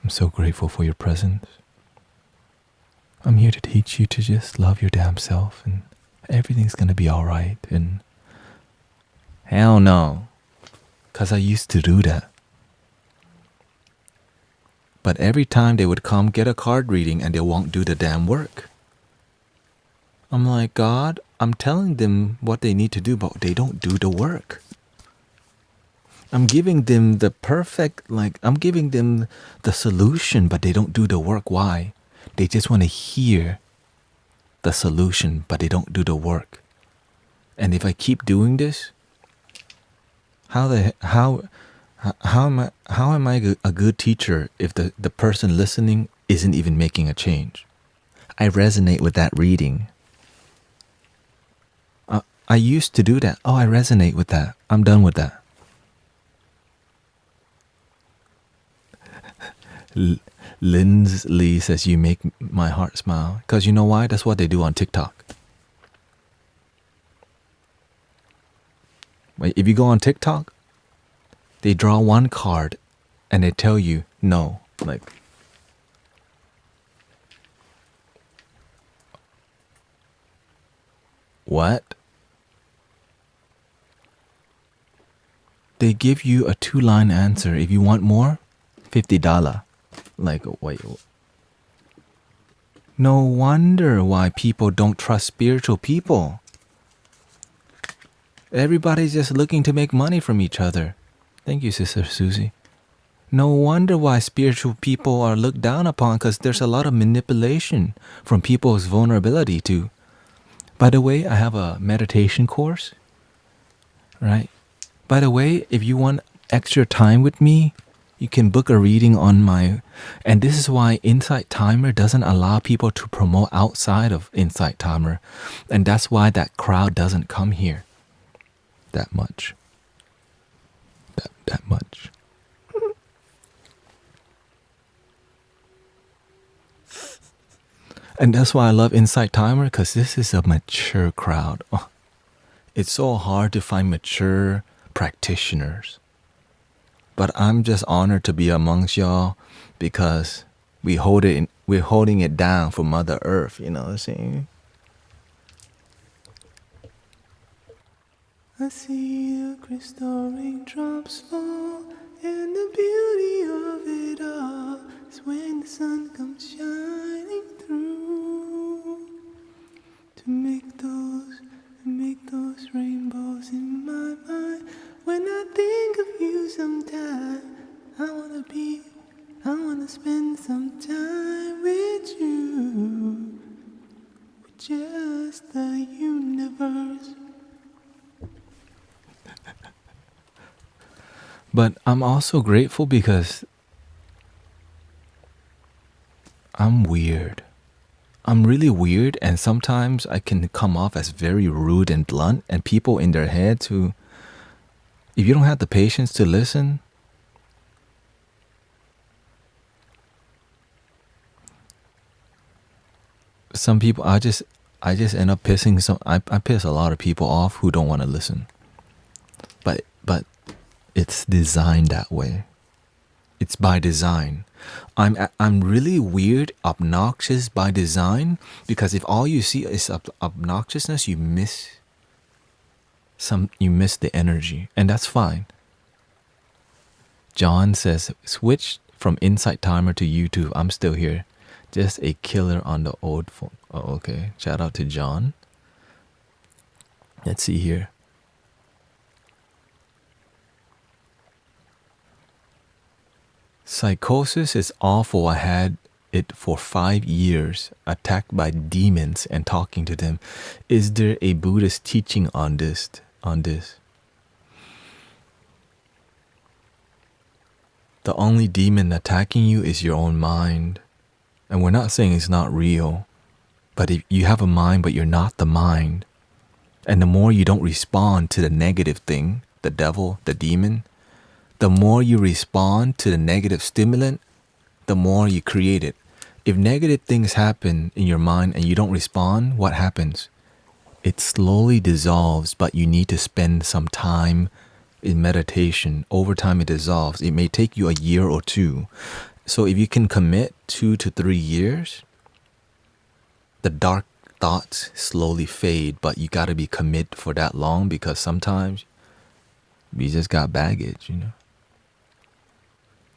I'm so grateful for your presence. I'm here to teach you to just love your damn self and everything's gonna be alright. And hell no, because I used to do that. But every time they would come get a card reading and they won't do the damn work. I'm like, God, I'm telling them what they need to do, but they don't do the work. I'm giving them the perfect, I'm giving them the solution, but they don't do the work. Why? They just want to hear the solution, but they don't do the work. And if I keep doing this, how am I a good teacher if the person listening isn't even making a change? I resonate with that reading. I used to do that. Oh, I resonate with that. I'm done with that. Lindsley says you make my heart smile. Because you know why? That's what they do on TikTok. If you go on TikTok, they draw one card and they tell you no. Like, what? They give you a 2-line answer. If you want more, $50. Like, wait. No wonder why people don't trust spiritual people. Everybody's just looking to make money from each other. Thank you, Sister Susie. No wonder why spiritual people are looked down upon, because there's a lot of manipulation from people's vulnerability to. By the way, I have a meditation course, right? By the way, if you want extra time with me, you can book a reading on my... And this is why Insight Timer doesn't allow people to promote outside of Insight Timer. And that's why that crowd doesn't come here that much. That much. And that's why I love Insight Timer, because this is a mature crowd. Oh, it's so hard to find mature practitioners. But I'm just honored to be amongst y'all because we're holding it down for Mother Earth, you know what I'm saying? I see the crystal raindrops fall, and the beauty of it all is when the sun comes shining through to make those rainbows in my mind. When I think of you sometime, I wanna spend some time with you, with just the universe. But I'm also grateful because I'm weird. I'm really weird, and sometimes I can come off as very rude and blunt, and people in their heads who, if you don't have the patience to listen, some people, I just end up pissing I piss a lot of people off who don't want to listen. But it's designed that way. It's by design. I'm really weird, obnoxious by design, because if all you see is obnoxiousness, you miss the energy, and that's fine. John says, switch from Insight Timer to YouTube. I'm still here. Just a killer on the old phone. Oh, okay. Shout out to John. Let's see here. Psychosis is awful. I had it for 5 years, attacked by demons and talking to them. Is there a Buddhist teaching on this? The only demon attacking you is your own mind. And we're not saying it's not real, but if you have a mind but you're not the mind, and the more you don't respond to the negative thing, the devil, the demon, the more you respond to the negative stimulant, the more you create it. If negative things happen in your mind and you don't respond, what happens? It slowly dissolves, but you need to spend some time in meditation. Over time it dissolves. It may take you a year or two. So if you can commit 2 to 3 years, the dark thoughts slowly fade, but you got to be committed for that long because sometimes we just got baggage, you know.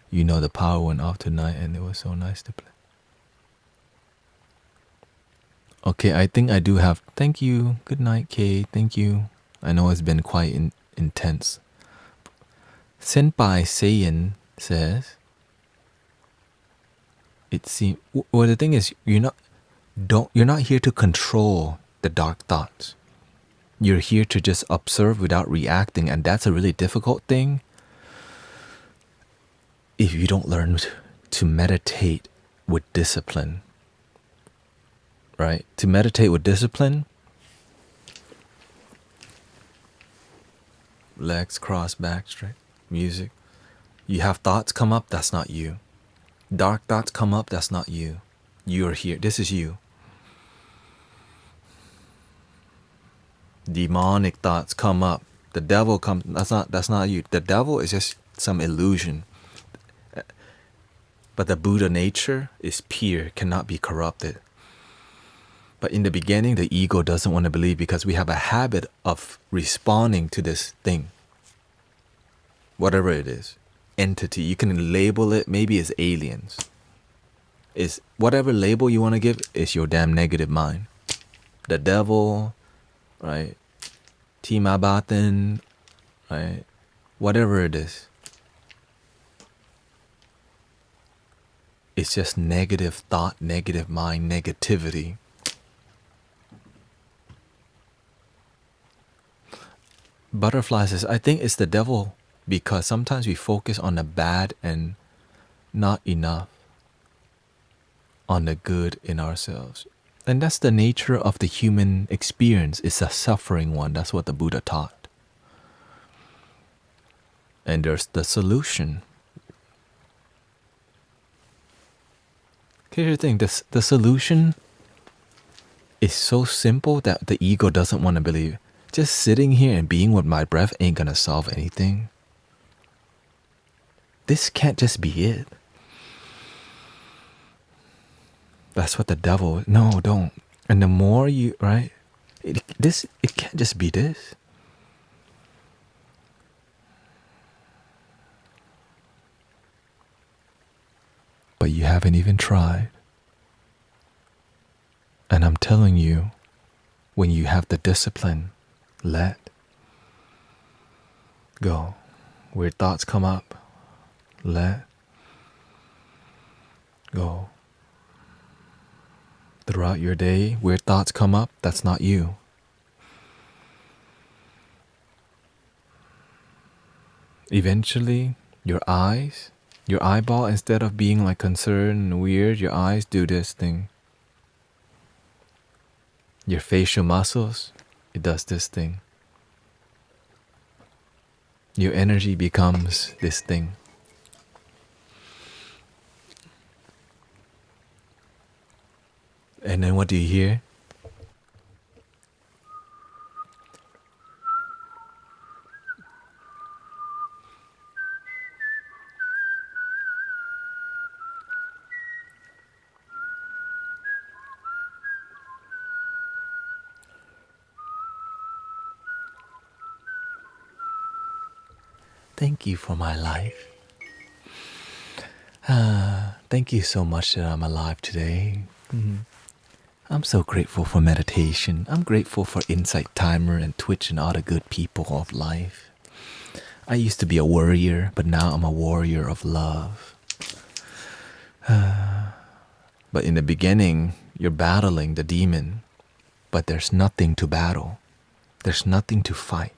You know the power went off tonight and it was so nice to play. Okay, I think I do have... Thank you. Good night, Kay. Thank you. I know it's been quite intense. Senpai Seiyan says... It seems... Well, the thing is, you're not here to control the dark thoughts. You're here to just observe without reacting, and that's a really difficult thing if you don't learn to meditate with discipline. Right? To meditate with discipline, legs crossed, back straight, music. You have thoughts come up, that's not you. Dark thoughts come up, that's not you. You're here, this is you. Demonic thoughts come up, the devil comes, that's not you. The devil is just some illusion. But the Buddha nature is pure, cannot be corrupted. But in the beginning, the ego doesn't want to believe because we have a habit of responding to this thing. Whatever it is. Entity. You can label it, maybe it's aliens. It's whatever label you want to give is your damn negative mind. The devil, right? Timabatan, right? Whatever it is. It's just negative thought, negative mind, negativity. Butterfly says, I think it's the devil because sometimes we focus on the bad and not enough on the good in ourselves. And that's the nature of the human experience. It's a suffering one. That's what the Buddha taught. And there's the solution. Here's the thing, the solution is so simple that the ego doesn't want to believe. Just sitting here and being with my breath ain't gonna solve anything. This can't just be it. That's what the devil... No, don't. And the more you... Right? It can't just be this. But you haven't even tried. And I'm telling you, when you have the discipline, let go. Weird thoughts come up, let go. Throughout your day, weird thoughts come up, that's not you. Eventually, your eyeball, instead of being like concerned and weird, your eyes do this thing. Your facial muscles, it does this thing. Your energy becomes this thing. And then what do you hear? Thank you for my life. Thank you so much that I'm alive today. I'm so grateful for meditation. I'm grateful for Insight Timer and Twitch and all the good people of life. I used to be a worrier, but now I'm a warrior of love. But in the beginning, you're battling the demon, but there's nothing to battle. There's nothing to fight.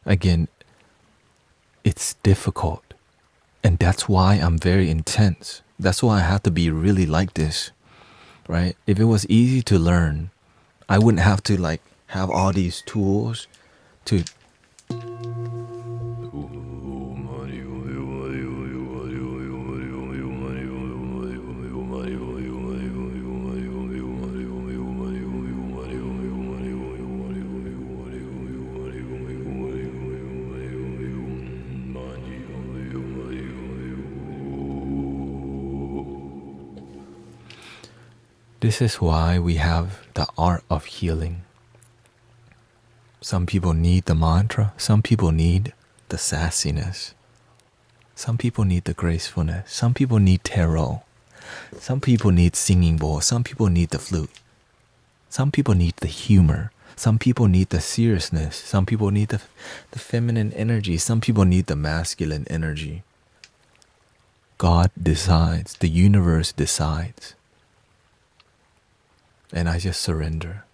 Again, it's difficult. And that's why I'm very intense. That's why I have to be really like this. right? If it was easy to learn, I wouldn't have to like have all these tools to. This is why we have the art of healing. Some people need the mantra, some people need the sassiness, some people need the gracefulness, some people need tarot, some people need singing bowl, some people need the flute, some people need the humor, some people need the seriousness, some people need the feminine energy, some people need the masculine energy. God decides, the universe decides. And I just surrender.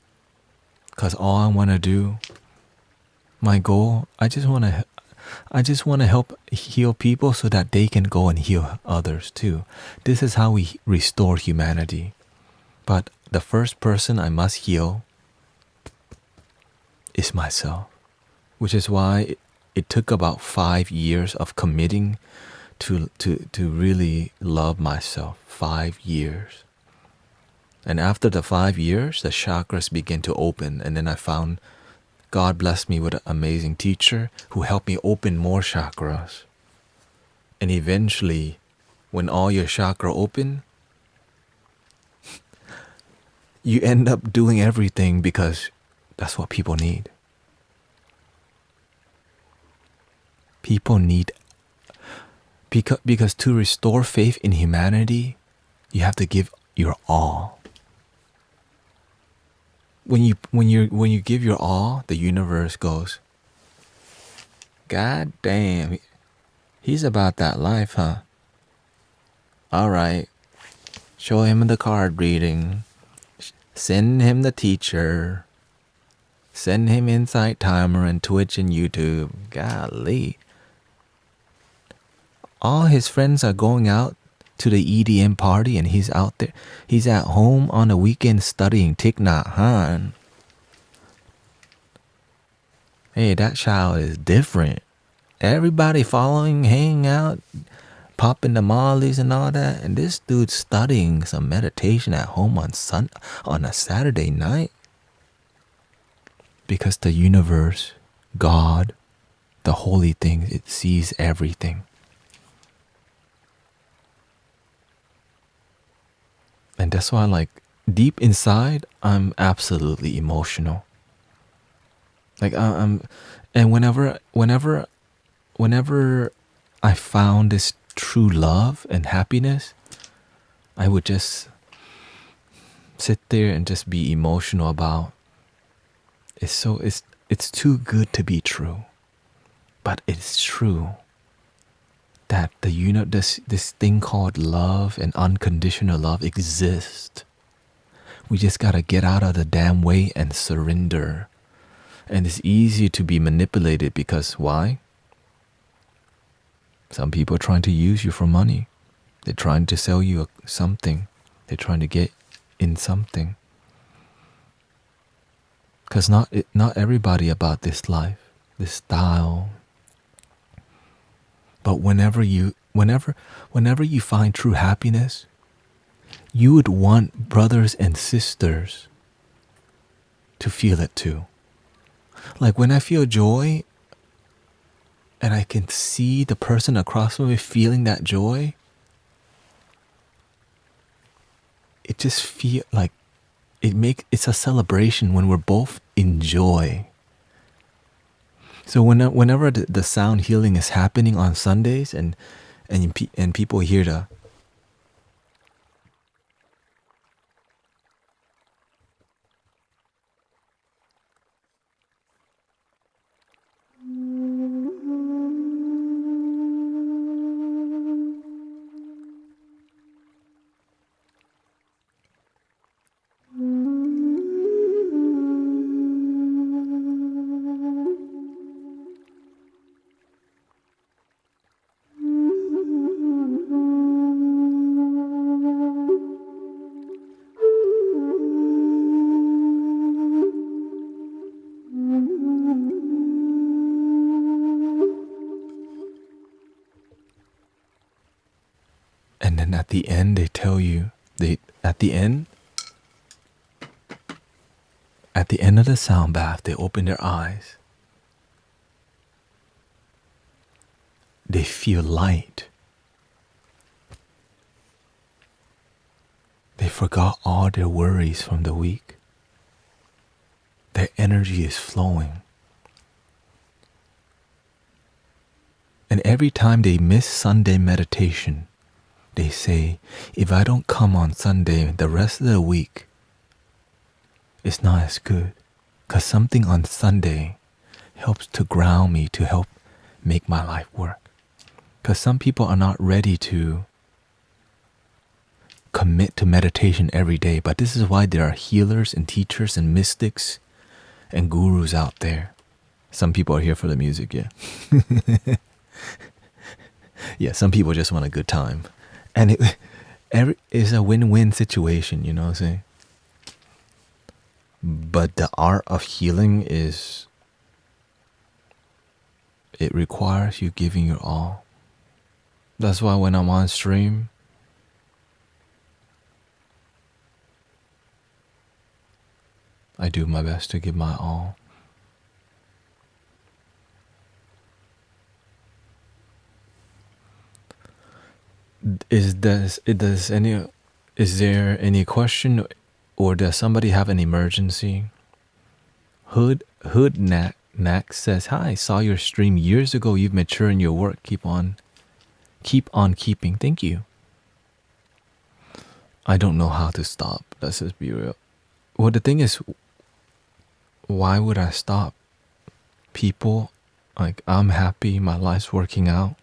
Because all I want to do, my goal, I just want to help heal people so that they can go and heal others too. This is how we restore humanity. But the first person I must heal is myself, which is why it took about 5 years of committing to really love myself. 5 years. And after the 5 years, the chakras began to open. And then I found God blessed me with an amazing teacher who helped me open more chakras. And eventually, when all your chakra open, you end up doing everything because that's what people need. People need, because to restore faith in humanity, you have to give your all. When you give your all, the universe goes, God damn, he's about that life, huh? All right, show him the card reading, send him the teacher, send him Insight Timer and Twitch and YouTube. Golly, all his friends are going out to the EDM party and he's out there. He's at home on the weekend studying Thich Nhat Hanh. Hey, that child is different. Everybody following, hanging out, popping the mollies and all that. And this dude's studying some meditation at home on a Saturday night. Because the universe, God, the holy things, it sees everything. And that's why, like, deep inside, I'm absolutely emotional. Like, I'm, and whenever I found this true love and happiness, I would just sit there and just be emotional about. It's too good to be true, but it's true. That this thing called love and unconditional love exists. We just gotta get out of the damn way and surrender. And it's easy to be manipulated because why? Some people are trying to use you for money. They're trying to sell you something. They're trying to get in something. Because not everybody about this life, this style. But whenever you find true happiness, you would want brothers and sisters to feel it too. Like when I feel joy and I can see the person across from me feeling that joy, it just feel like it's a celebration when we're both in joy. So whenever the sound healing is happening on Sundays and people hear the And at the end, they tell you, at the end of the sound bath, they open their eyes. They feel light. They forgot all their worries from the week. Their energy is flowing. And every time they miss Sunday meditation, they say, if I don't come on Sunday, the rest of the week is not as good. Because something on Sunday helps to ground me, to help make my life work. Because some people are not ready to commit to meditation every day. But this is why there are healers and teachers and mystics and gurus out there. Some people are here for the music, yeah. Yeah, some people just want a good time. And it's a win-win situation, you know what I'm saying? But the art of healing is, it requires you giving your all. That's why when I'm on stream, I do my best to give my all. Is there any question, or does somebody have an emergency? Hood Knack says, hi, saw your stream years ago. You've matured in your work. Keep on keeping. Thank you. I don't know how to stop. Let's just be real. Well, the thing is, why would I stop? People, like, I'm happy, my life's working out.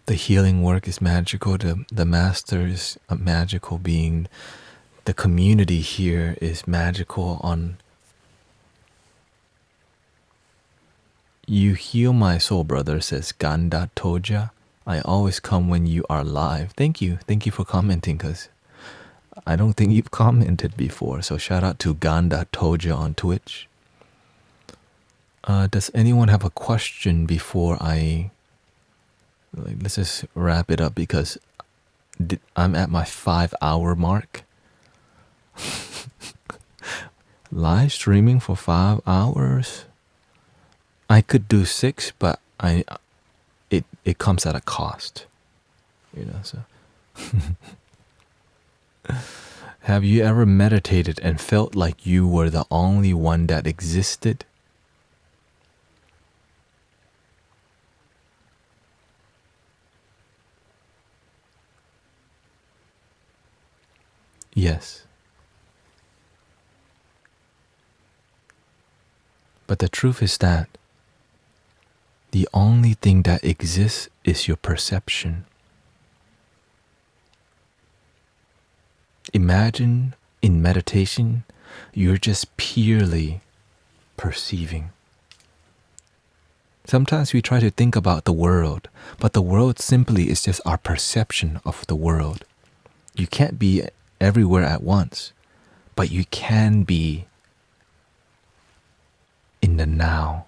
The healing work is magical. The master is a magical being. The community here is magical. You heal my soul, brother, says Ganda Toja. I always come when you are live. Thank you. Thank you for commenting, because I don't think you've commented before. So shout out to Ganda Toja on Twitch. Does anyone have a question before let's just wrap it up, because I'm at my 5-hour mark. Live streaming for 5 hours. I could do 6, but it comes at a cost. You know, so have you ever meditated and felt like you were the only one that existed? Yes. But the truth is that the only thing that exists is your perception. Imagine in meditation, you're just purely perceiving. Sometimes we try to think about the world, but the world simply is just our perception of the world. You can't be everywhere at once, but you can be in the now.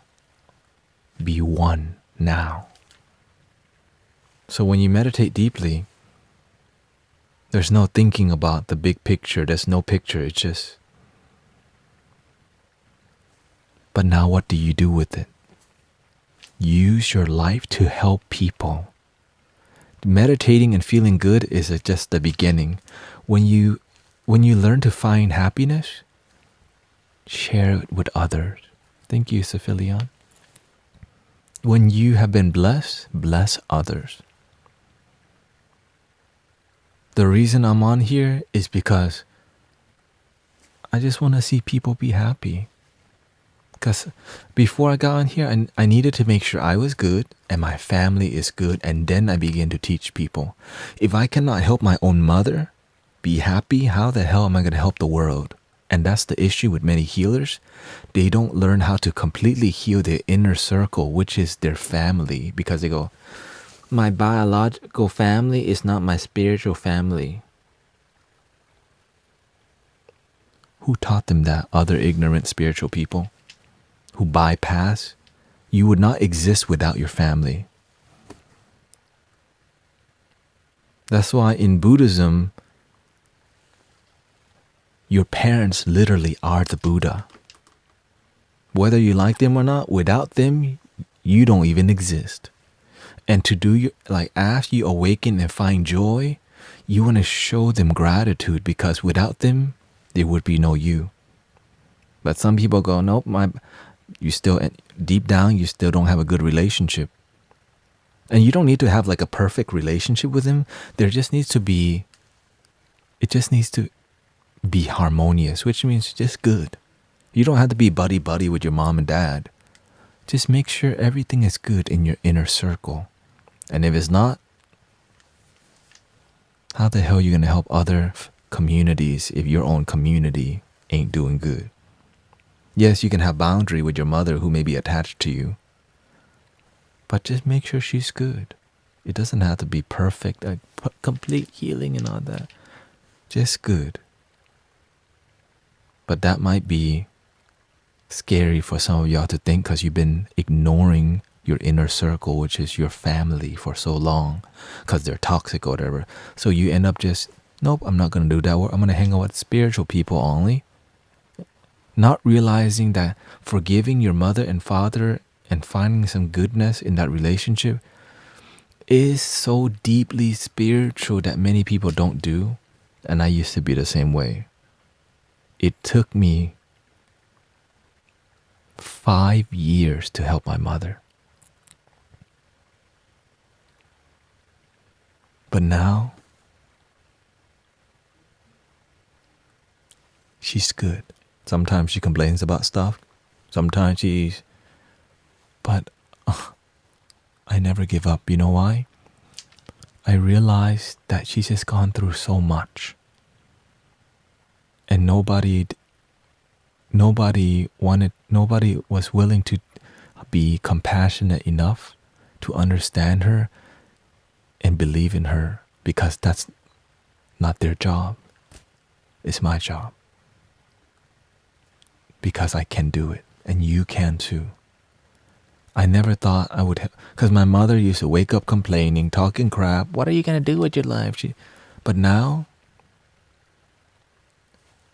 Be one now. So when you meditate deeply, there's no thinking about the big picture. There's no picture. It's just, but now what do you do with it? Use your life to help people. Meditating and feeling good is just the beginning. When you learn to find happiness, share it with others. Thank you, Sophilion. When you have been blessed, bless others. The reason I'm on here is because I just want to see people be happy. Because before I got on here, I needed to make sure I was good and my family is good, and then I begin to teach people. If I cannot help my own mother be happy, how the hell am I going to help the world? And that's the issue with many healers. They don't learn how to completely heal their inner circle, which is their family, because they go, my biological family is not my spiritual family. Who taught them that? Other ignorant spiritual people who bypass. You would not exist without your family. That's why in Buddhism, your parents literally are the Buddha. Whether you like them or not, without them, you don't even exist. And to do your, like, as you awaken and find joy, you want to show them gratitude, because without them, there would be no you. But some people go, nope, you still, deep down, you still don't have a good relationship. And you don't need to have like a perfect relationship with them. It just needs to be harmonious, which means just good. You don't have to be buddy-buddy with your mom and dad. Just make sure everything is good in your inner circle. And if it's not, how the hell are you going to help other communities if your own community ain't doing good? Yes, you can have boundary with your mother who may be attached to you, but just make sure she's good. It doesn't have to be perfect, like complete healing and all that. Just good. But that might be scary for some of y'all to think, because you've been ignoring your inner circle, which is your family, for so long, because they're toxic or whatever. So you end up just, nope, I'm not going to do that work. I'm going to hang out with spiritual people only. Not realizing that forgiving your mother and father and finding some goodness in that relationship is so deeply spiritual that many people don't do. And I used to be the same way. It took me 5 years to help my mother. But now, she's good. Sometimes she complains about stuff. Sometimes but I never give up. You know why? I realized that she's just gone through so much. And nobody was willing to be compassionate enough to understand her and believe in her, because that's not their job. It's my job. Because I can do it, and you can too. I never thought I would, because my mother used to wake up complaining, talking crap. What are you going to do with your life? But now,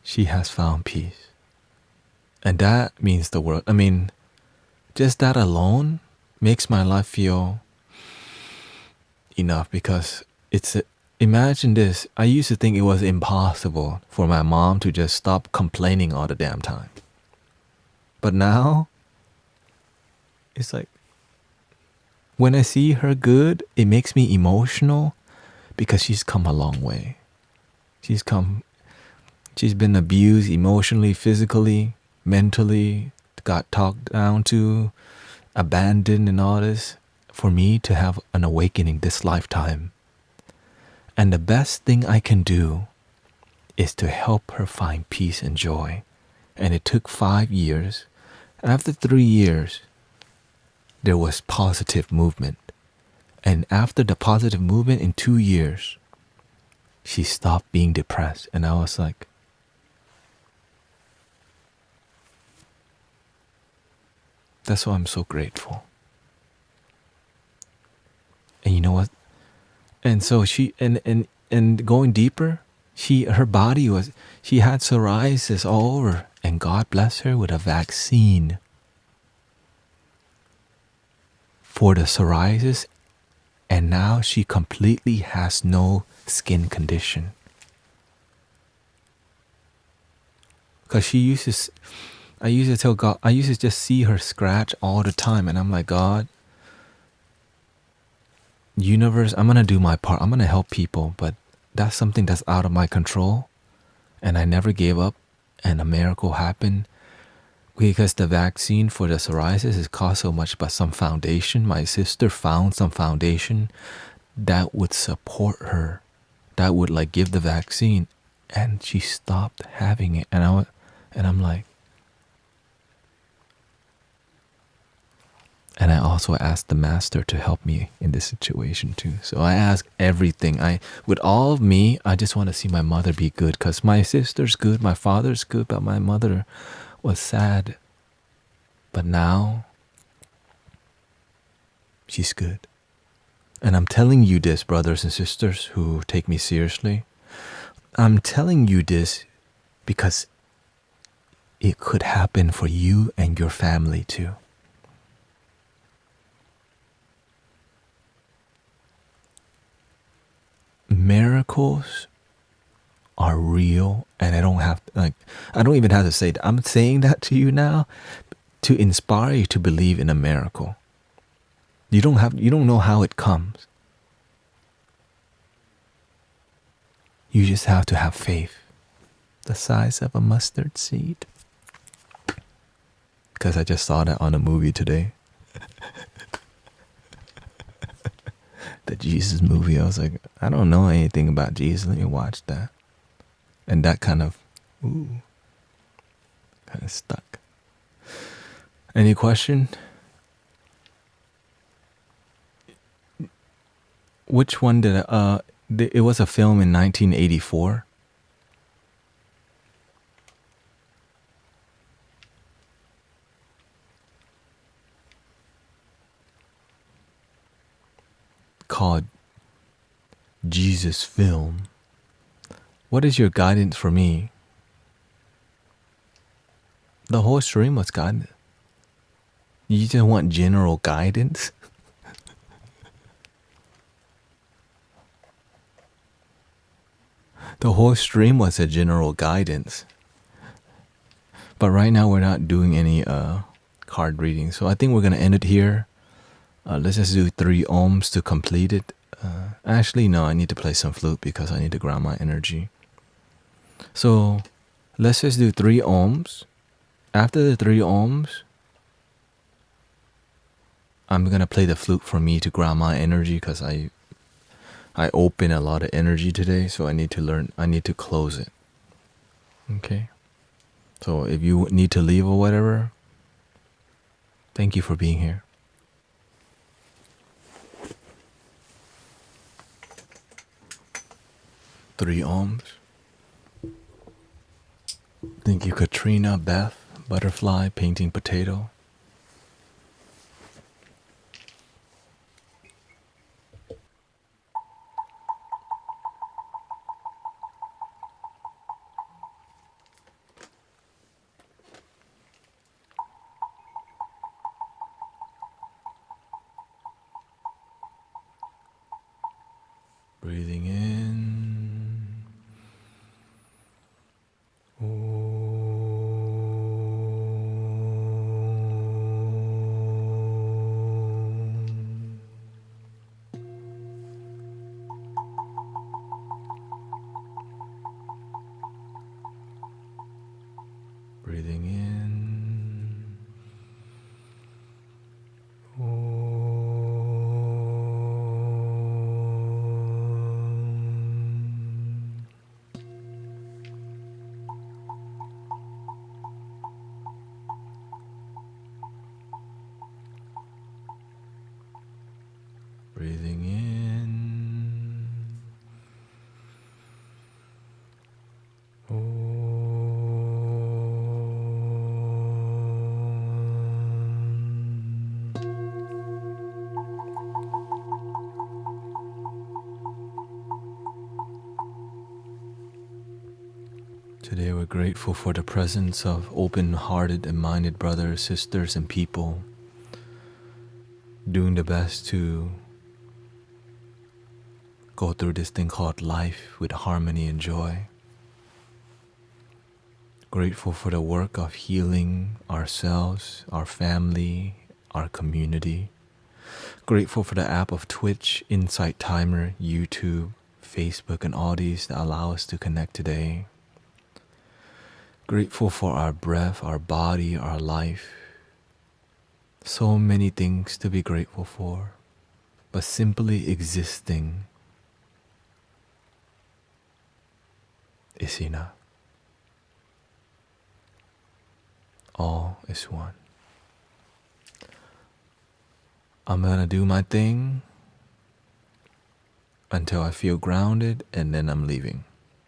she has found peace. And that means the world. I mean, just that alone makes my life feel enough, because imagine this. I used to think it was impossible for my mom to just stop complaining all the damn time. But now, it's like, when I see her good, it makes me emotional, because she's come a long way. She's been abused emotionally, physically, mentally, got talked down to, abandoned and all this, for me to have an awakening this lifetime. And the best thing I can do is to help her find peace and joy. And it took 5 years. After 3 years, there was positive movement. And after the positive movement in 2 years, she stopped being depressed. And I was like, that's why I'm so grateful. And you know what? And so she, and going deeper, she had psoriasis all over, and God bless her with a vaccine for the psoriasis, and now she completely has no skin condition. Because I used to tell God, I used to just see her scratch all the time, and I'm like, God, universe, I'm going to do my part. I'm going to help people, but that's something that's out of my control. And I never gave up, and a miracle happened, because the vaccine for the psoriasis has cost so much. But some foundation, my sister found some foundation that would support her, that would like give the vaccine, and she stopped having it. And I'm like, and I also asked the master to help me in this situation too. So I ask everything. With all of me, I just want to see my mother be good, because my sister's good, my father's good, but my mother was sad. But now, she's good. And I'm telling you this, brothers and sisters who take me seriously. I'm telling you this because it could happen for you and your family too. Miracles are real, and I don't even have to say that. I'm saying that to you now to inspire you to believe in a miracle. You don't know how it comes. You just have to have faith. The size of a mustard seed. Because I just saw that on a movie today. The Jesus movie. I was like, I don't know anything about Jesus. Let me watch that. And that kind of stuck. Any question? Which one did it was a film in 1984. Called Jesus Film. What is your guidance for me? The whole stream was guidance. You just want general guidance? The whole stream was a general guidance. But right now we're not doing any card reading. So I think we're going to end it here. Let's just do 3 ohms to complete it. Actually, no, I need to play some flute because I need to ground my energy. So let's just do 3 ohms. After the 3 ohms, I'm going to play the flute for me to ground my energy because I open a lot of energy today, so I need to close it. Okay? So if you need to leave or whatever, thank you for being here. Three ohms. Thank you, Katrina, Beth, Butterfly, Painting Potato. Breathing in. Breathing in. Breathing in. Today we're grateful for the presence of open-hearted and minded brothers, sisters, and people doing the best to go through this thing called life with harmony and joy. Grateful for the work of healing ourselves, our family, our community. Grateful for the app of Twitch, Insight Timer, YouTube, Facebook, and all these that allow us to connect today. Grateful for our breath, our body, our life. So many things to be grateful for, but simply existing is enough. All is one. I'm gonna do my thing until I feel grounded, and then I'm leaving.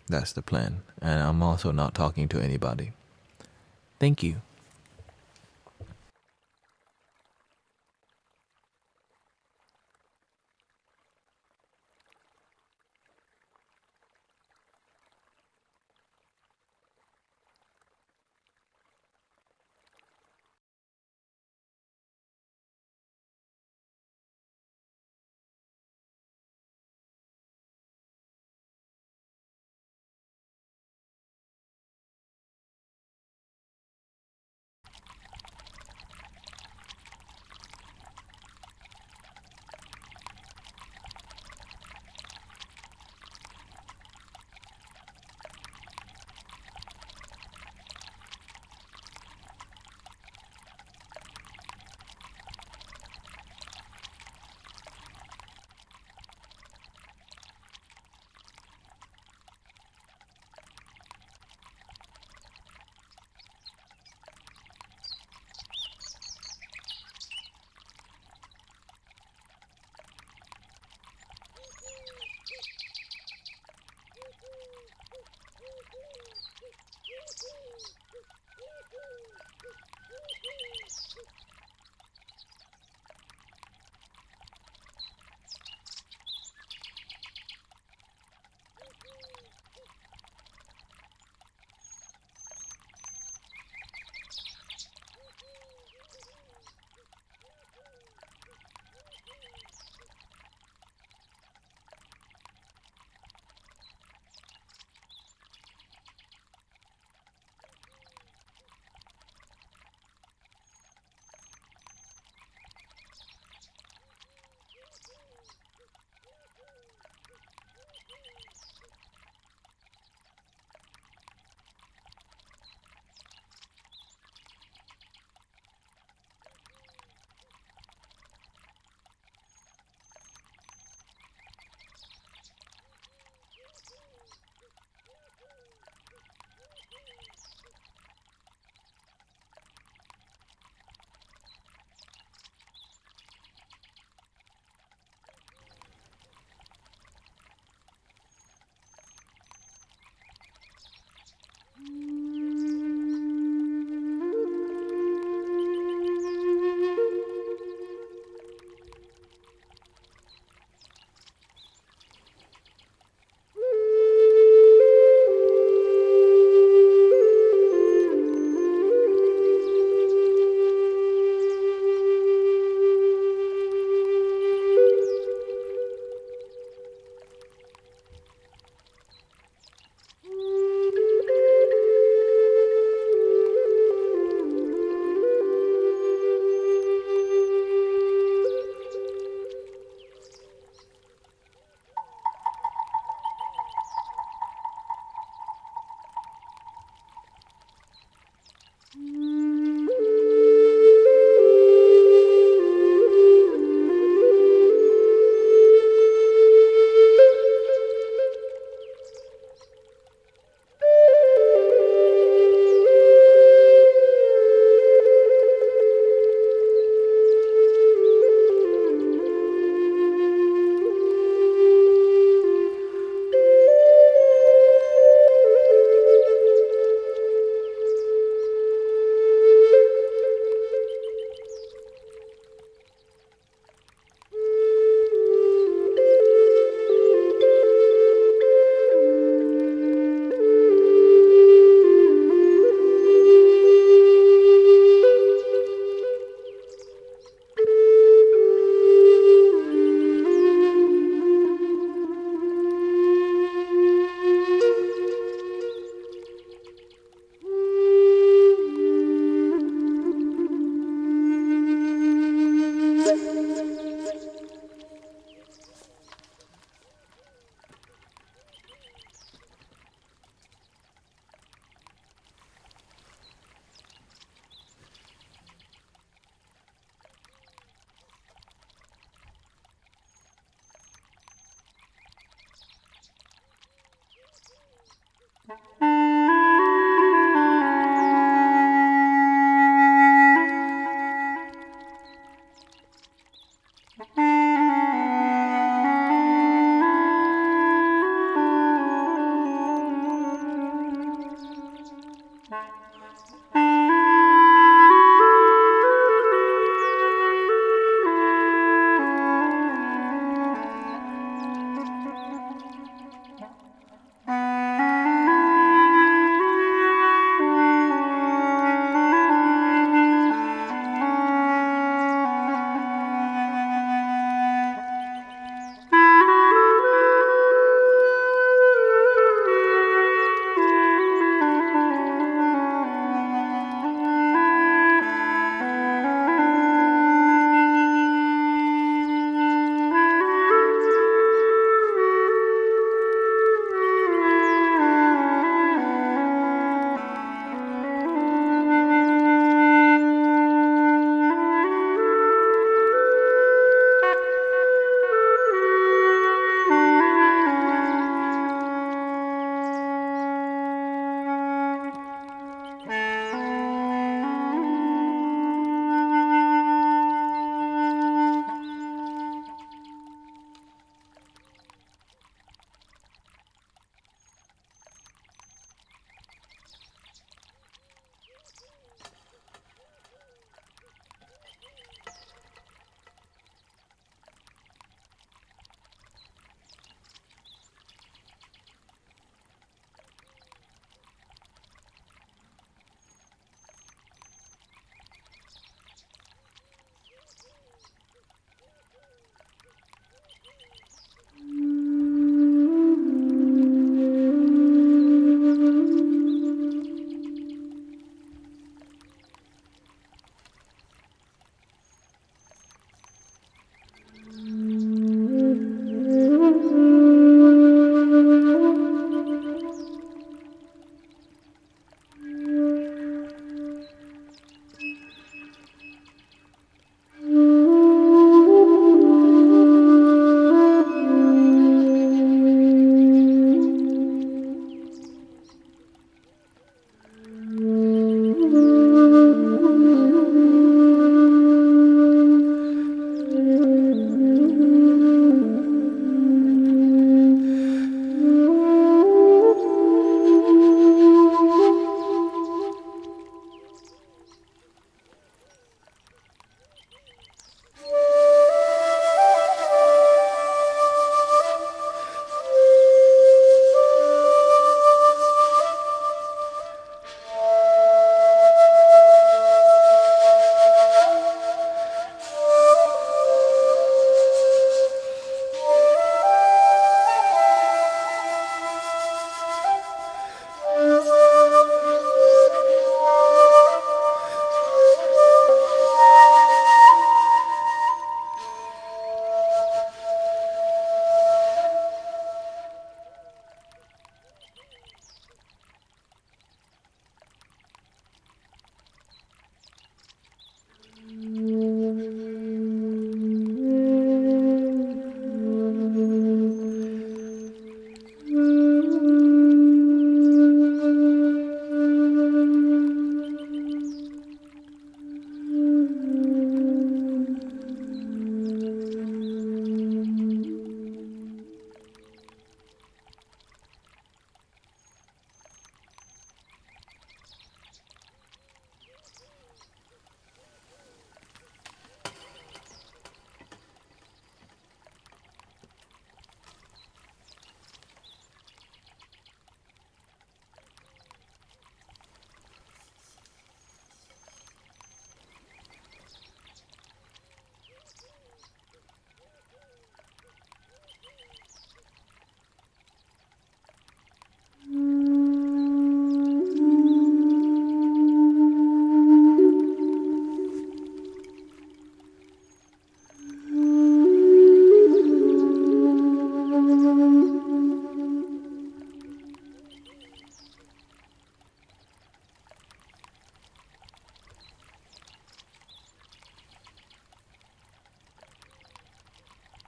That's the plan. And I'm also not talking to anybody. Thank you.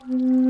Mm-hmm.